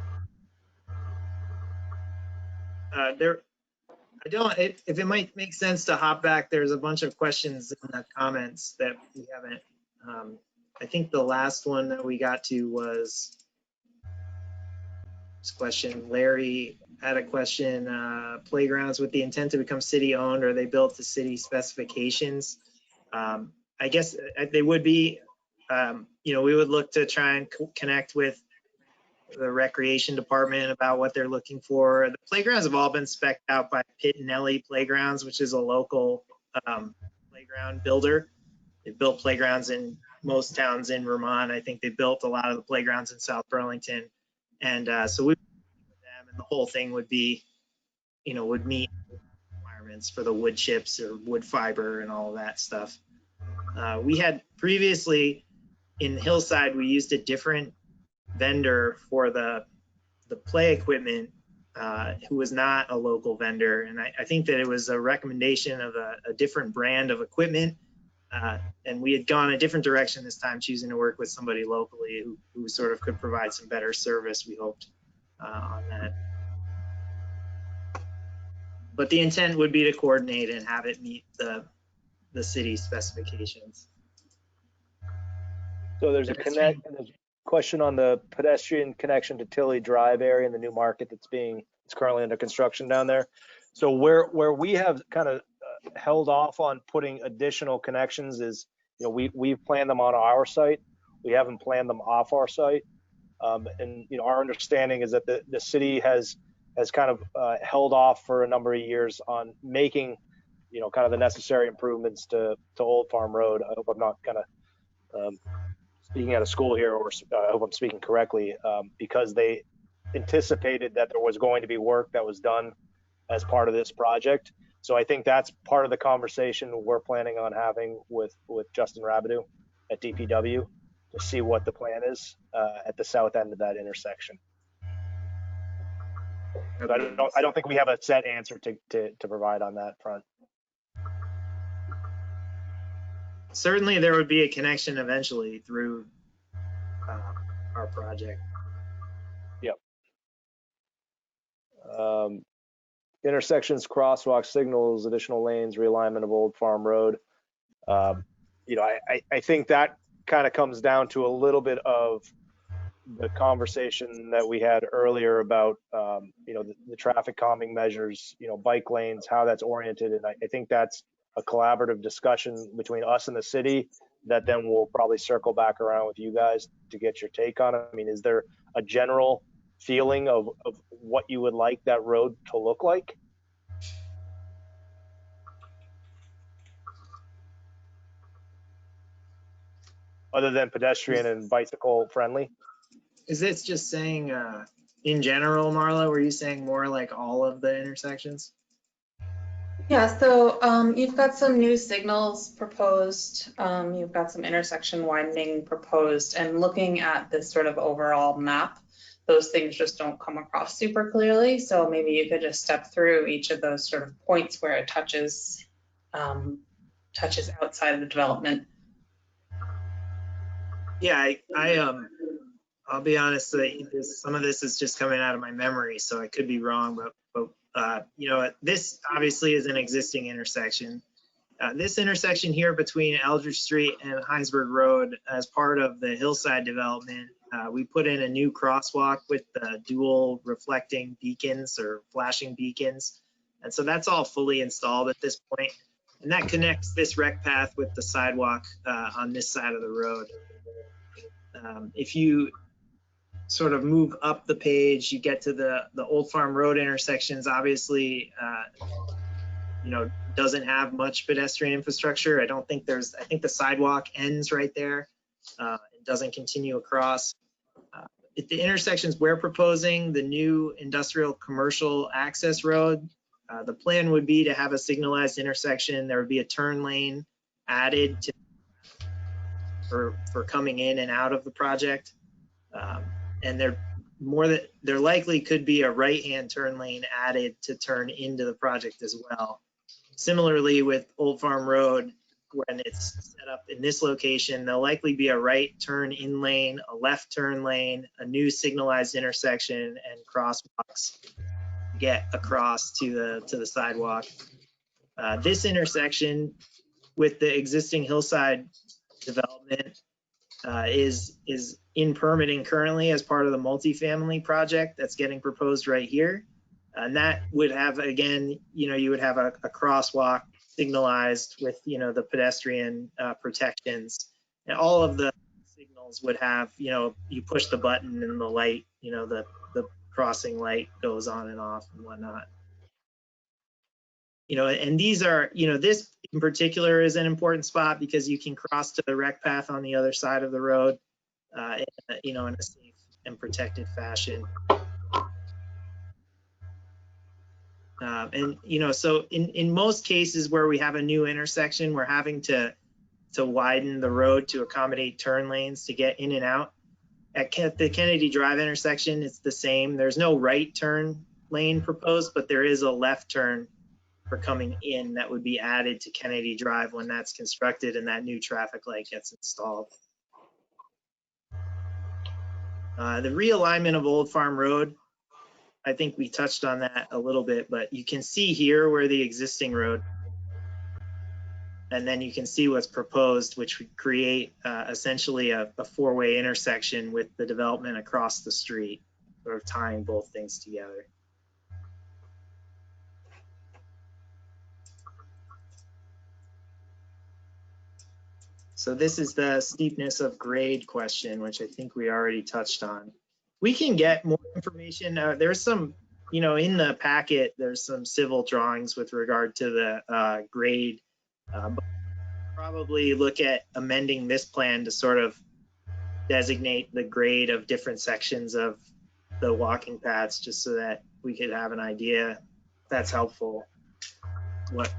If it might make sense to hop back, there's a bunch of questions in the comments that we haven't. I think the last one that we got to was this question. Larry had a question, playgrounds with the intent to become city owned, are they built to city specifications? I guess they would be, we would look to try and connect with the recreation department about what they're looking for. The playgrounds have all been spec'd out by Pitt and Nelly Playgrounds, which is a local playground builder. They built playgrounds in most towns in Vermont. I think they built a lot of the playgrounds in South Burlington. And so we would work with them, and the whole thing would be, would meet requirements for the wood chips or wood fiber and all of that stuff. We had previously in Hillside, we used a different vendor for the play equipment who was not a local vendor. And I think that it was a recommendation of a different brand of equipment. And we had gone a different direction this time, choosing to work with somebody locally who sort of could provide some better service, we hoped, on that. But the intent would be to coordinate and have it meet the city specifications. So there's a question on the pedestrian connection to Tilly Drive area in the new market it's currently under construction down there. So where we have kind of held off on putting additional connections is, we've planned them on our site. We haven't planned them off our site. And our understanding is that the city has kind of held off for a number of years on making kind of the necessary improvements to Old Farm Road. I hope I'm not kind of speaking out of school here, or I hope I'm speaking correctly, because they anticipated that there was going to be work that was done as part of this project. So I think that's part of the conversation we're planning on having with Justin Rabideau at DPW to see what the plan is at the south end of that intersection. So I don't think we have a set answer to provide on that front. Certainly there would be a connection eventually through our project. Yep. Intersections, crosswalk signals, additional lanes, realignment of Old Farm Road. I think that kind of comes down to a little bit of the conversation that we had earlier about, the traffic calming measures, bike lanes, how that's oriented. And I think that's a collaborative discussion between us and the city that then we'll probably circle back around with you guys to get your take on it. I mean, is there a general feeling of what you would like that road to look like? Other than pedestrian and bicycle friendly? Is this just saying in general, Marla, were you saying more like all of the intersections? Yeah, so you've got some new signals proposed. You've got some intersection widening proposed, and looking at this sort of overall map, those things just don't come across super clearly. So maybe you could just step through each of those sort of points where it touches outside of the development. Yeah, I'll be honest, some of this is just coming out of my memory, so I could be wrong, but this obviously is an existing intersection. This intersection here between Eldridge Street and Heinsberg Road, as part of the hillside development, we put in a new crosswalk with the dual reflecting beacons or flashing beacons. And so that's all fully installed at this point. And that connects this rec path with the sidewalk on this side of the road. If you sort of move up the page, you get to the Old Farm Road intersections. Obviously, doesn't have much pedestrian infrastructure. I think the sidewalk ends right there. It doesn't continue across. At the intersections we're proposing, the new industrial commercial access road, the plan would be to have a signalized intersection. There would be a turn lane added for coming in and out of the project. And there likely could be a right-hand turn lane added to turn into the project as well. Similarly with Old Farm Road, when it's set up in this location, there'll likely be a right turn in lane, a left turn lane, a new signalized intersection, and crosswalks to get across to the sidewalk. This intersection with the existing hillside development is in permitting currently as part of the multifamily project that's getting proposed right here. And that would have, again, you would have a crosswalk signalized with, the pedestrian protections. And all of the signals would have, you push the button and the light, the crossing light goes on and off and whatnot. And these are, this in particular is an important spot because you can cross to the rec path on the other side of the road, in a safe and protected fashion. So in most cases where we have a new intersection, we're having to widen the road to accommodate turn lanes to get in and out. At the Kennedy Drive intersection, it's the same. There's no right turn lane proposed, but there is a left turn for coming in that would be added to Kennedy Drive when that's constructed and that new traffic light gets installed. The realignment of Old Farm Road, I think we touched on that a little bit, but you can see here where the existing road, and then you can see what's proposed, which would create essentially a four-way intersection with the development across the street, sort of tying both things together. So this is the steepness of grade question, which I think we already touched on. We can get more information. There's some, in the packet, there's some civil drawings with regard to the grade. But probably look at amending this plan to sort of designate the grade of different sections of the walking paths, just so that we could have an idea. If that's helpful. What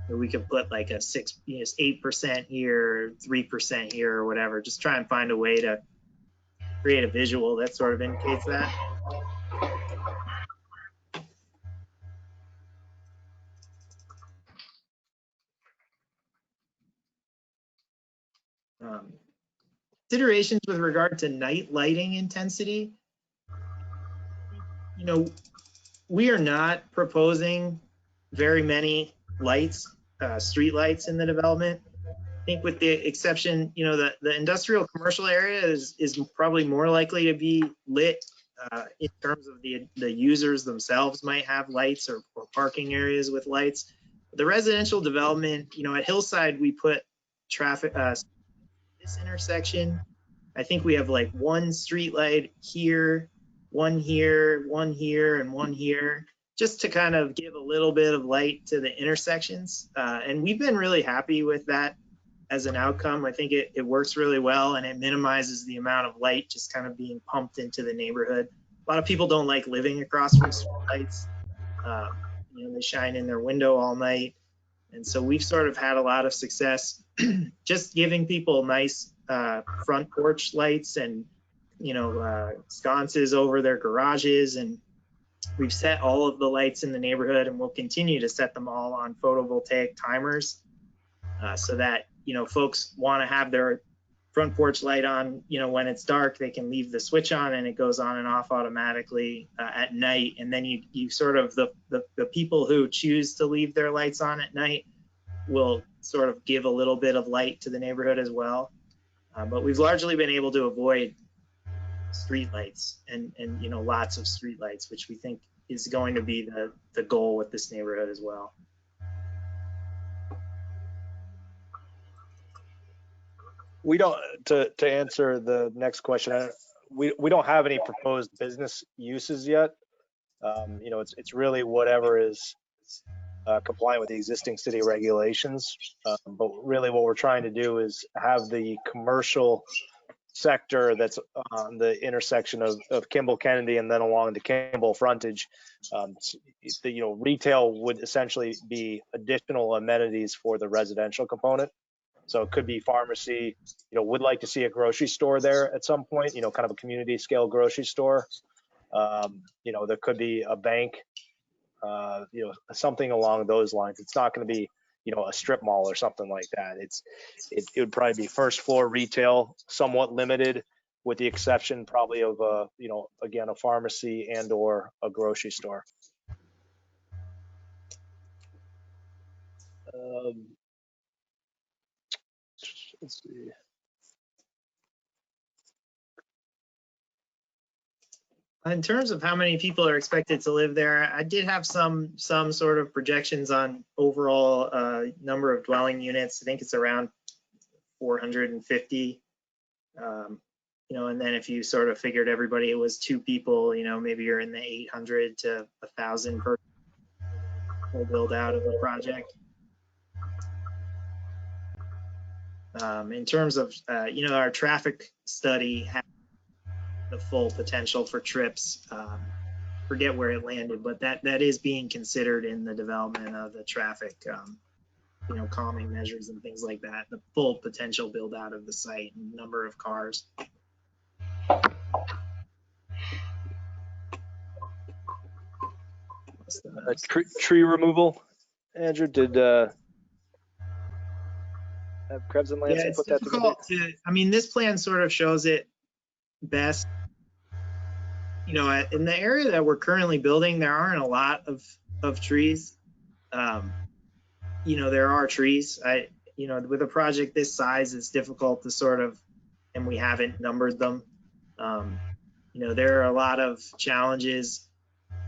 we could put like a 8% here, 3% here, or whatever. Just try and find a way to create a visual that sort of indicates that. Considerations with regard to night lighting intensity. We are not proposing very many lights, street lights in the development. I think with the exception, the industrial commercial area is probably more likely to be lit in terms of the users themselves might have lights or parking areas with lights. The residential development, at Hillside, we put traffic, this intersection. I think we have like one street light here, one here, one here, and one here, just to kind of give a little bit of light to the intersections. And we've been really happy with that as an outcome. I think it works really well, and it minimizes the amount of light just kind of being pumped into the neighborhood. A lot of people don't like living across from street lights. They shine in their window all night. And so we've sort of had a lot of success just giving people nice front porch lights and, sconces over their garages. And we've set all of the lights in the neighborhood, and we'll continue to set them all on photovoltaic timers so that, folks want to have their front porch light on, when it's dark, they can leave the switch on and it goes on and off automatically at night. And then you sort of, the people who choose to leave their lights on at night will sort of give a little bit of light to the neighborhood as well. But we've largely been able to avoid street lights and lots of street lights, which we think is going to be the goal with this neighborhood as well. We don't, to answer the next question, we don't have any proposed business uses yet. It's really whatever is compliant with the existing city regulations. But really what we're trying to do is have the commercial sector that's on the intersection of Kimball Kennedy and then along the Kimball frontage. Retail would essentially be additional amenities for the residential component. So it could be pharmacy, would like to see a grocery store there at some point, kind of a community scale grocery store. There could be a bank, something along those lines. It's not going to be, a strip mall or something like that. It would probably be first floor retail, somewhat limited, with the exception probably of again, a pharmacy and or a grocery store. Let's see. In terms of how many people are expected to live there, I did have some sort of projections on overall number of dwelling units. I think it's around 450. And then if you sort of figured everybody it was two people, maybe you're in the 800 to 1,000 per build out of the project. In terms of, our traffic study had the full potential for trips. Forget where it landed, but that is being considered in the development of the traffic, calming measures and things like that. The full potential build out of the site and number of cars. Tree removal, Andrew, did have Krebs and Lansing Yeah, put that together? This plan sort of shows it best. In the area that we're currently building, there aren't a lot of trees. There are trees. With a project this size, it's difficult to sort of, and we haven't numbered them. There are a lot of challenges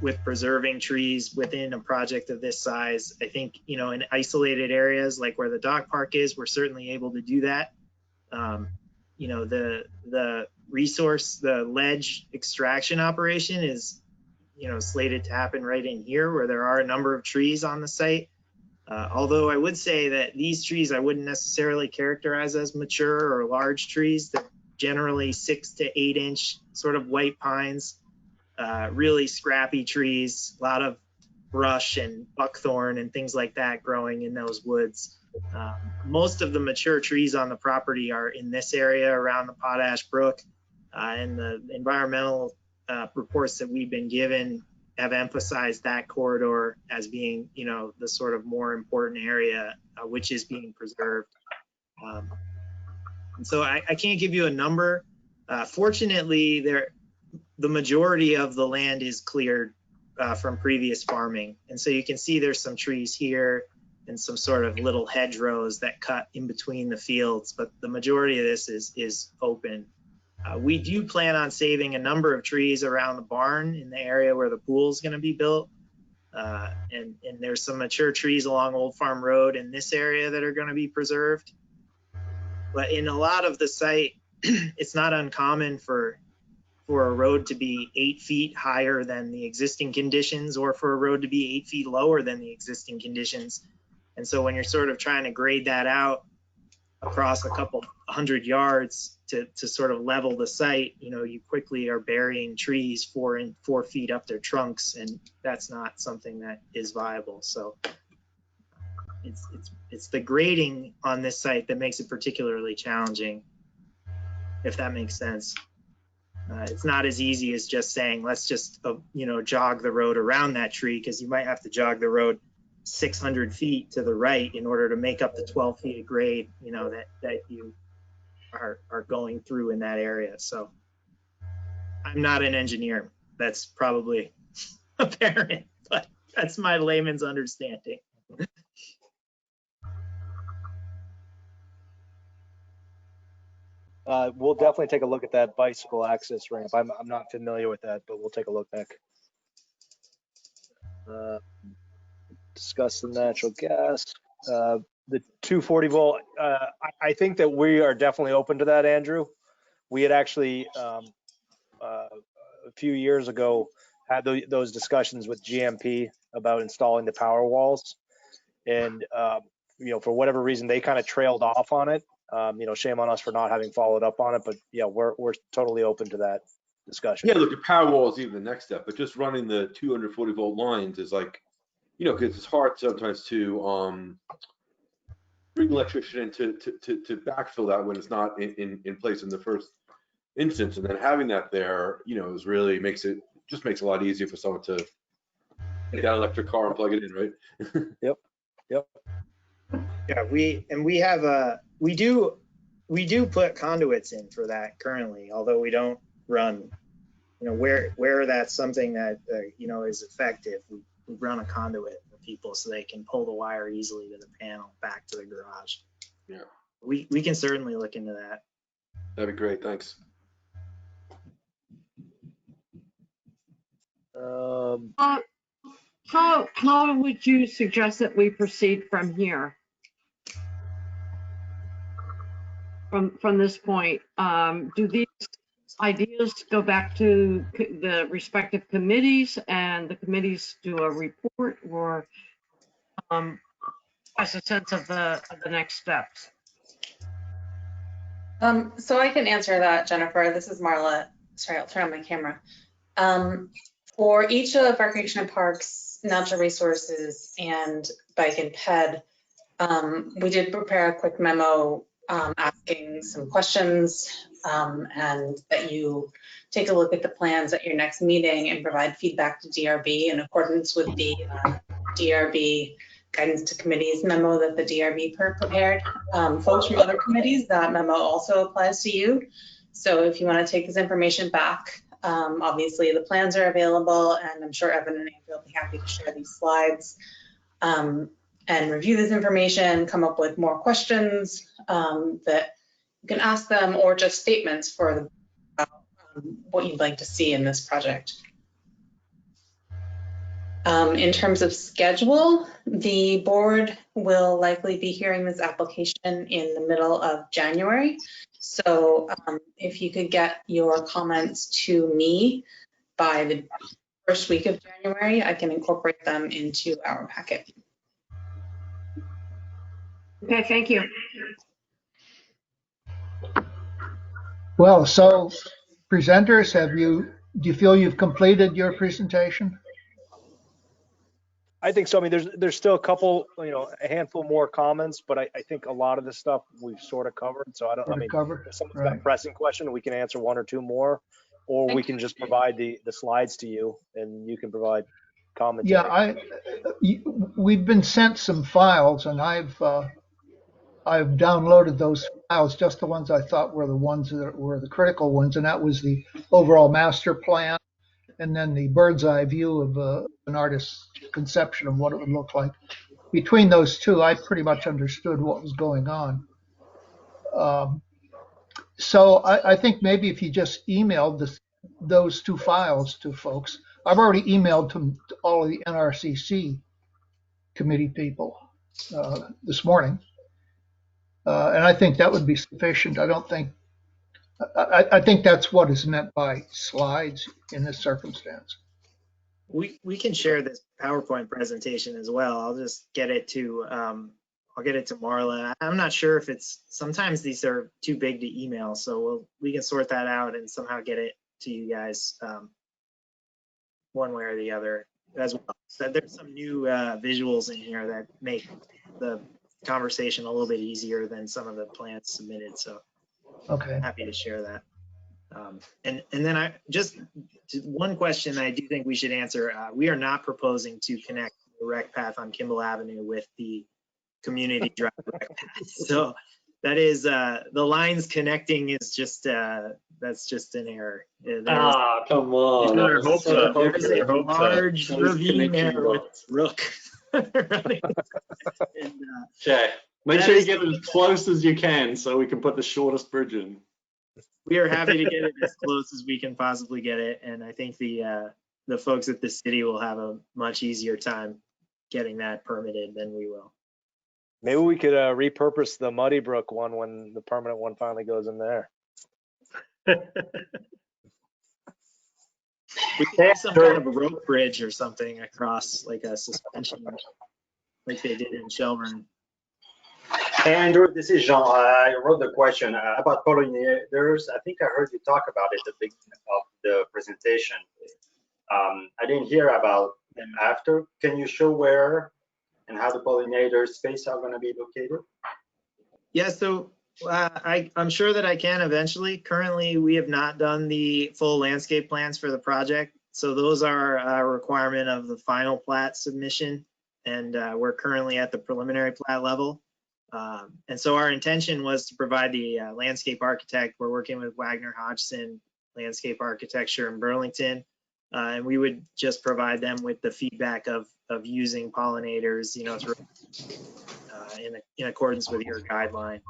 with preserving trees within a project of this size. I think, in isolated areas like where the dog park is, we're certainly able to do that. you know, the resource, the ledge extraction operation is, you know, slated to happen right in here where there are a number of trees on the site. Although I would say that these trees I wouldn't necessarily characterize as mature or large trees. They're generally 6 to 8 inch sort of white pines, really scrappy trees, a lot of brush and buckthorn and things like that growing in those woods. Most of the mature trees on the property are in this area around the Potash Brook, and the environmental reports that we've been given have emphasized that corridor as being, you know, the sort of more important area which is being preserved. And so I can't give you a number. Fortunately, the majority of the land is cleared from previous farming. And so you can see there's some trees here and some sort of little hedgerows that cut in between the fields, but the majority of this is open. We do plan on saving a number of trees around the barn in the area where the pool is going to be built. And there's some mature trees along Old Farm Road in this area that are going to be preserved. But in a lot of the site, it's not uncommon for a road to be 8 feet higher than the existing conditions, or for a road to be 8 feet lower than the existing conditions. And so when you're sort of trying to grade that out across a couple 100 yards to sort of level the site, you know, you quickly are burying trees 4 feet up their trunks, and that's not something that is viable. So it's the grading on this site that makes it particularly challenging, if that makes sense. It's not as easy as just saying, let's just, you know, jog the road around that tree, because you might have to jog the road 600 feet to the right in order to make up the 12 feet of grade, you know, that you are going through in that area. So I'm not an engineer. That's probably apparent, but that's my layman's understanding. We'll definitely take a look at that bicycle access ramp. I'm not familiar with that, but we'll take a look back. Discuss the natural gas. The 240 volt, I think that we are definitely open to that, Andrew. We had actually, a few years ago, had those discussions with GMP about installing the power walls. And, you know, for whatever reason, they kind of trailed off on it. You know, shame on us for not having followed up on it, but yeah, we're totally open to that discussion. Yeah, look, the power wall is even the next step, but just running the 240 volt lines is like, you know, because it's hard sometimes to bring the electrician in to backfill that when it's not in place in the first instance, and then having that there, you know, is really makes it a lot easier for someone to take that electric car and plug it in, right? Yep. Yeah, we do put conduits in for that currently, although we don't run, you know, where that's something that you know, is effective. We run a conduit for people so they can pull the wire easily to the panel back to the garage. Yeah, we can certainly look into that. That'd be great. Thanks. How would you suggest that we proceed from here? From this point, do these ideas go back to the respective committees and the committees do a report, or as a sense of the next steps? So I can answer that, Jennifer. This is Marla. Sorry, I'll turn on my camera. For each of Recreation and Parks, Natural Resources, and Bike and Ped, we did prepare a quick memo asking some questions, and that you take a look at the plans at your next meeting and provide feedback to DRB in accordance with the DRB guidance to committees memo that the DRB prepared. Folks from other committees, that memo also applies to you. So if you want to take this information back, obviously the plans are available, and I'm sure Evan and Andrew will be happy to share these slides. And review this information, come up with more questions that you can ask them, or just statements for what you'd like to see in this project. In terms of schedule, the board will likely be hearing this application in the middle of January. So if you could get your comments to me by the first week of January, I can incorporate them into our packet. Okay, thank you. Well, so presenters, do you feel you've completed your presentation? I think so. I mean, there's still a couple, a handful more comments, but I think a lot of the stuff we've sort of covered. So I mean, Covered, if someone's got right? a pressing question, we can answer one or two more, or we can just provide the slides to you and you can provide commentary. Yeah, we've been sent some files, and I've downloaded those files, just the ones I thought were the ones that were the critical ones, and that was the overall master plan, and then the bird's eye view of an artist's conception of what it would look like. Between those two, I pretty much understood what was going on. So I think maybe if you just emailed those two files to folks, I've already emailed to all of the NRCC committee people this morning, and I think that would be sufficient. I think that's what is meant by slides in this circumstance. We can share this PowerPoint presentation as well. I'll just get it to Marla. I'm not sure if sometimes these are too big to email, so we can sort that out and somehow get it to you guys one way or the other as well. So there's some new visuals in here that make the conversation a little bit easier than some of the plans submitted. So Okay. happy to share that. And then one question I do think we should answer. We are not proposing to connect the rec path on Kimball Avenue with the community drive rec path. So that is the lines connecting is just that's just an error. Come on. There That was so there is a hopeful. large Those ravine connection there with dots. Rook. running. And, Okay. Make that sure you is- get it as close as you can so we can put the shortest bridge in. we are happy to get it as close as we can possibly get it, and I think the folks at the city will have a much easier time getting that permitted than we will. Maybe we could repurpose the Muddy Brook one when the permanent one finally goes in there. We could have some kind of a rope bridge or something across, like a suspension, like they did in Shelburne. Hey Andrew, this is Jean. I wrote the question about pollinators. I think I heard you talk about it at the beginning of the presentation. I didn't hear about them after. Can you show where and how the pollinator space are going to be located? Yeah, so I'm sure that I can eventually. Currently, we have not done the full landscape plans for the project. So those are a requirement of the final plat submission. And we're currently at the preliminary plat level. And so our intention was to provide the landscape architect. We're working with Wagner Hodgson Landscape Architecture in Burlington. And we would just provide them with the feedback of using pollinators, through, in accordance with your guideline.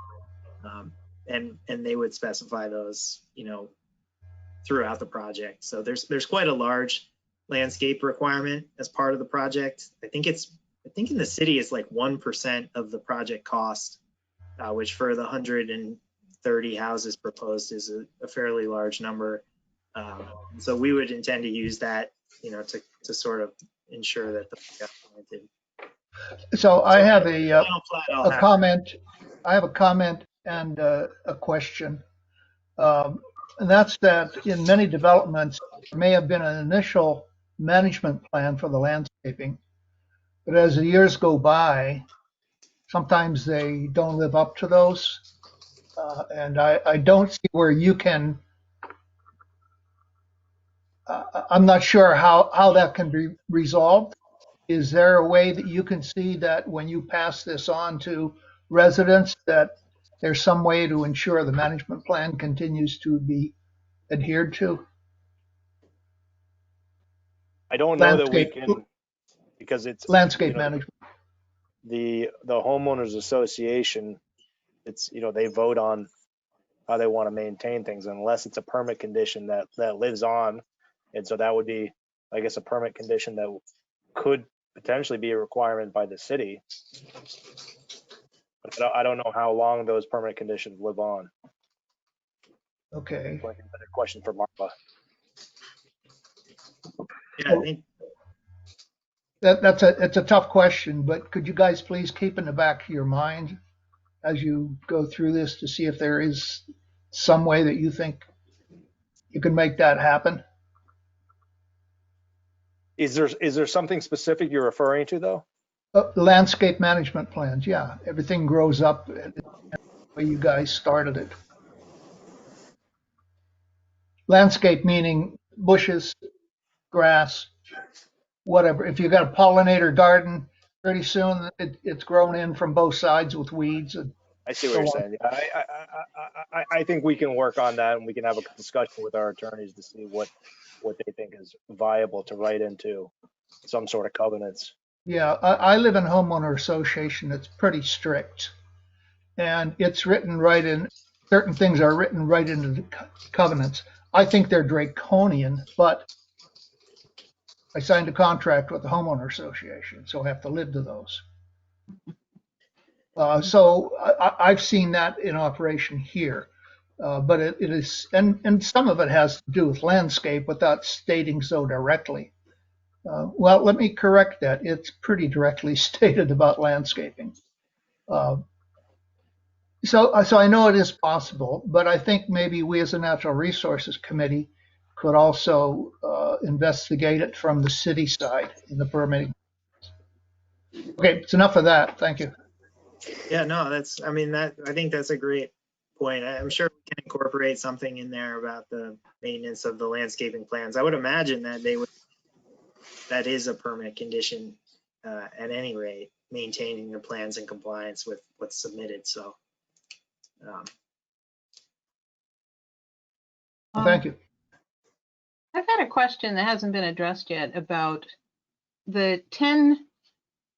And they would specify those, throughout the project. So there's quite a large landscape requirement as part of the project. I think in the city it's like 1% of the project cost, which for the 130 houses proposed is a fairly large number. So we would intend to use that, to sort of ensure that the got planted. So I have a Final plat I'll have. comment. I have a comment and a question. And that's that in many developments, there may have been an initial management plan for the landscaping, but as the years go by, sometimes they don't live up to those. And I don't see where you can, I'm not sure how that can be resolved. Is there a way that you can see that when you pass this on to residents, that there's some way to ensure the management plan continues to be adhered to? I don't know that we Landscape- can, because it's Landscape management. the homeowners association, it's, they vote on how they want to maintain things unless it's a permit condition that lives on. And so that would be, I guess, a permit condition that could potentially be a requirement by the city. But I don't know how long those permit conditions live on. Okay. So I think that's a question for Marla. Yeah, I think It's a tough question, but could you guys please keep in the back of your mind as you go through this to see if there is some way that you think you can make that happen? Is there something specific you're referring to though? Landscape management plans, yeah. Everything grows up the way you guys started it. Landscape meaning bushes, grass, whatever. If you've got a pollinator garden, pretty soon it's grown in from both sides with weeds and I see what so you're on. saying. I think we can work on that, and we can have a discussion with our attorneys to see what they think is viable to write into some sort of covenants. Yeah, I live in a homeowner association that's pretty strict, and it's written right in. Certain things are written right into the covenants. I think they're draconian, but I signed a contract with the homeowner association, so I have to live to those. So I've seen that in operation here, but it is, and some of it has to do with landscape without stating so directly. Well, let me correct that. It's pretty directly stated about landscaping. So I know it is possible, but I think maybe we as a Natural Resources Committee could also investigate it from the city side in the permitting. Okay, it's enough of that. Thank you. yeah, no, that's, I mean, that, I think that's a great point. I'm sure we can incorporate something in there about the maintenance of the landscaping plans. I would imagine that that is a permanent condition at any rate, maintaining the plans in compliance with what's submitted. So Thank you. I've had a question that hasn't been addressed yet about the 10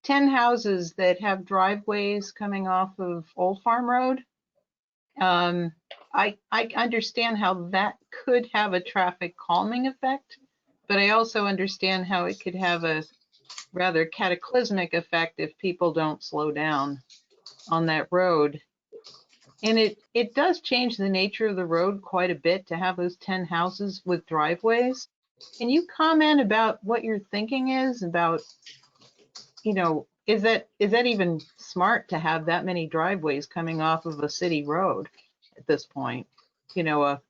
houses that have driveways coming off of Old Farm Road. I understand how that could have a traffic calming effect, but I also understand how it could have a rather cataclysmic effect if people don't slow down on that road. And it does change the nature of the road quite a bit to have those 10 houses with driveways. Can you comment about what your thinking is about, you know, is that even smart to have that many driveways coming off of a city road at this point? You know, a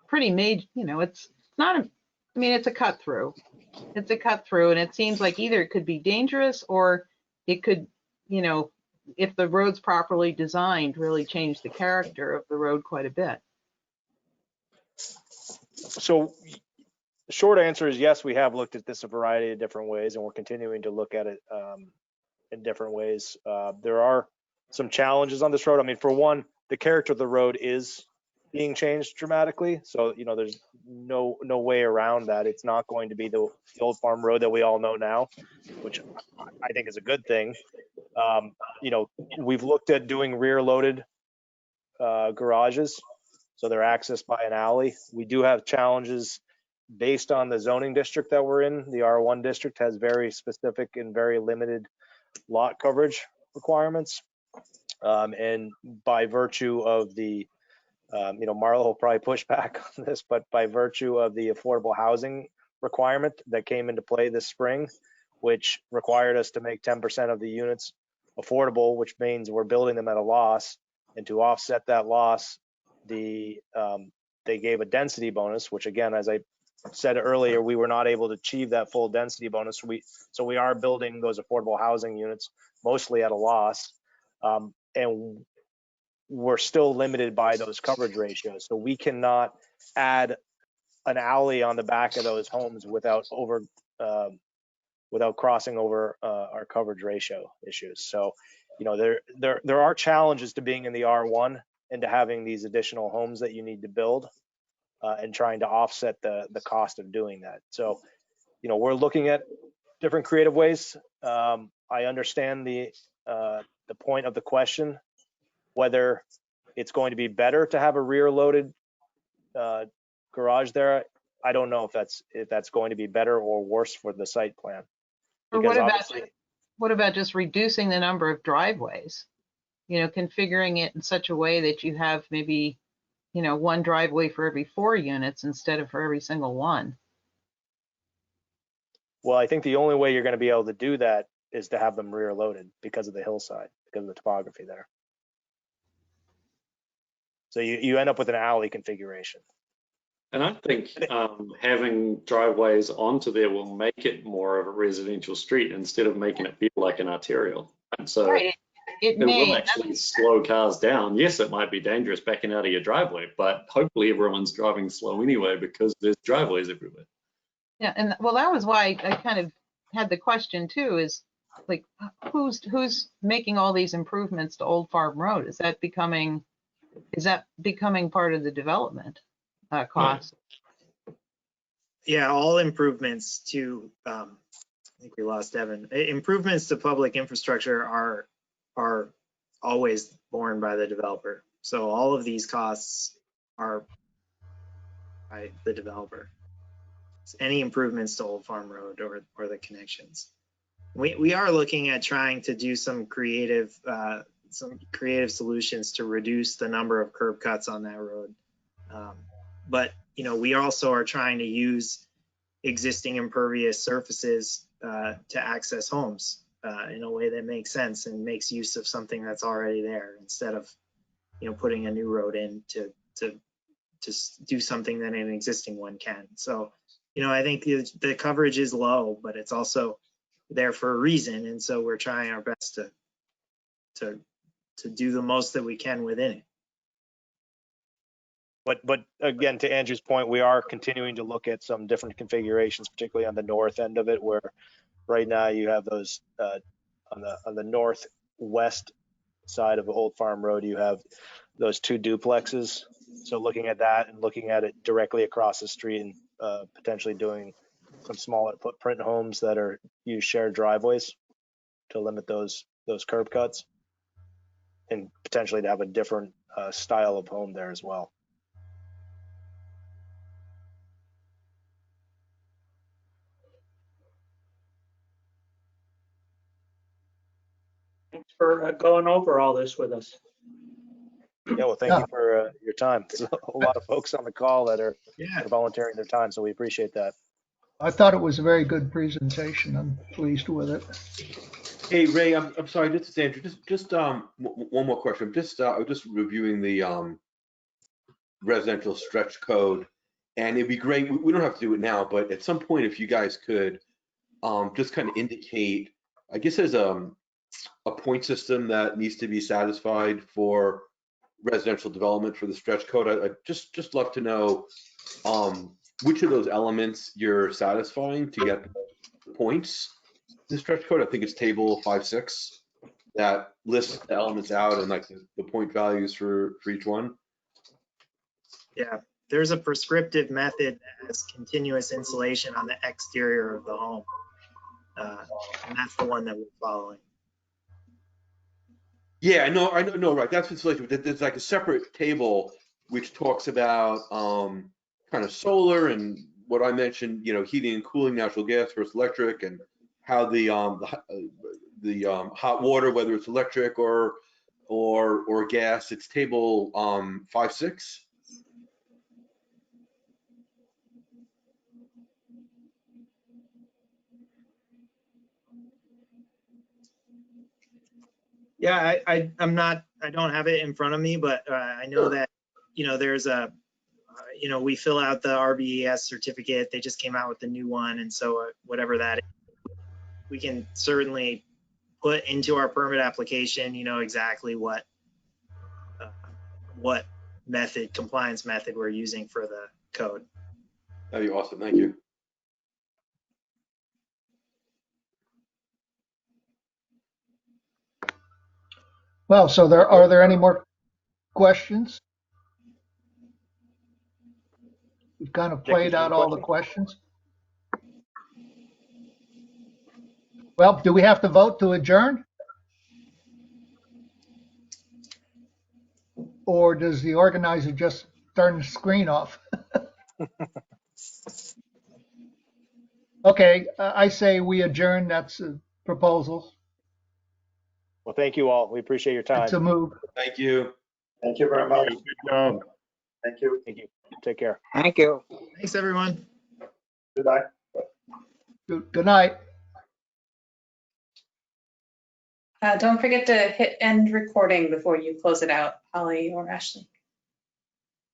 pretty major, you know, it's not a, I mean, it's a cut through. It's a cut through, and it seems like either it could be dangerous or it could, you know, if the road's properly designed, really change the character of the road quite a bit. So the short answer is yes, we have looked at this a variety of different ways, and we're continuing to look at it in different ways. There are some challenges on this road. I mean, for one, the character of the road is being changed dramatically. So, you know, there's no way around that. It's not going to be the old farm road that we all know now, which I think is a good thing. You know, we've looked at doing rear loaded garages, so they're accessed by an alley. We do have challenges based on the zoning district that we're in. The R1 district has very specific and very limited lot coverage requirements. And by virtue of the, you know, Marla will probably push back on this, but by virtue of the affordable housing requirement that came into play this spring, which required us to make 10% of the units affordable, which means we're building them at a loss. And to offset that loss, they gave a density bonus, which again, as I said earlier, we were not able to achieve that full density bonus. So we are building those affordable housing units mostly at a loss. And we're still limited by those coverage ratios. So we cannot add an alley on the back of those homes without crossing over our coverage ratio issues. So, you know, there are challenges to being in the R1 and to having these additional homes that you need to build and trying to offset the cost of doing that. So, you know, we're looking at different creative ways. I understand the point of the question, whether it's going to be better to have a rear loaded garage there. I don't know if that's going to be better or worse for the site plan. Or what about just reducing the number of driveways? You know, configuring it in such a way that you have maybe one driveway for every 4 units instead of for every single one. Well, I think the only way you're going to be able to do that is to have them rear loaded because of the hillside, because of the topography there. So you end up with an alley configuration. And I think having driveways onto there will make it more of a residential street instead of making it feel like an arterial. And so Right. It will may. actually slow cars down. Yes, it might be dangerous backing out of your driveway, but hopefully everyone's driving slow anyway because there's driveways everywhere. Yeah, and well, that was why I kind of had the question too, is like, who's making all these improvements to Old Farm Road? Is that becoming part of the development cost? Yeah, all improvements to, I think we lost Evan. Improvements to public infrastructure are always borne by the developer. So all of these costs are by the developer. Any improvements to Old Farm Road or the connections. We are looking at trying to do some creative solutions to reduce the number of curb cuts on that road. But we also are trying to use existing impervious surfaces to access homes in a way that makes sense and makes use of something that's already there instead of putting a new road in to do something that an existing one can. So I think the coverage is low, but it's also there for a reason, and so we're trying our best to do the most that we can within it. But again, to Andrew's point, we are continuing to look at some different configurations, particularly on the north end of it, where right now you have those on the northwest side of Old Farm Road, you have those 2 duplexes. So looking at that and looking at it directly across the street and potentially doing some smaller footprint homes that use shared driveways to limit those curb cuts and potentially to have a different style of home there as well. Thanks for going over all this with us. Yeah, well, thank you for your time. There's a lot of folks on the call that are volunteering their time, so we appreciate that. I thought it was a very good presentation. I'm pleased with it. Hey, Ray, I'm sorry, this is Andrew. Just one more question. I'm just reviewing the residential stretch code, and it'd be great. We don't have to do it now, but at some point, if you guys could just kind of indicate, I guess there's a point system that needs to be satisfied for residential development for the stretch code. I just love to know which of those elements you're satisfying to get the points in the stretch code. I think it's table 5.6 that lists the elements out and like the point values for each one. Yeah, there's a prescriptive method that has continuous insulation on the exterior of the home. And that's the one that we're following. Yeah, I know, right. That's insulation. There's like a separate table which talks about kind of solar and what I mentioned, heating and cooling, natural gas versus electric, and how the hot water, whether it's electric or gas. It's table 5.6. Yeah, I don't have it in front of me, but I know that, there's we fill out the RBES certificate. They just came out with the new one. And so whatever that is, we can certainly put into our permit application, exactly what compliance method we're using for the code. That'd be awesome. Thank you. Well, so are there any more questions? We've kind of played out all the questions. Well, do we have to vote to adjourn? Or does the organizer just turn the screen off? Okay, I say we adjourn. That's a proposal. Well, thank you all. We appreciate your time. It's a move. Thank you. Thank you very much. Good job. Thank you. Thank you. Take care. Thank you. Thanks, everyone. Goodbye. Good night. Don't forget to hit end recording before you close it out, Holly or Ashley.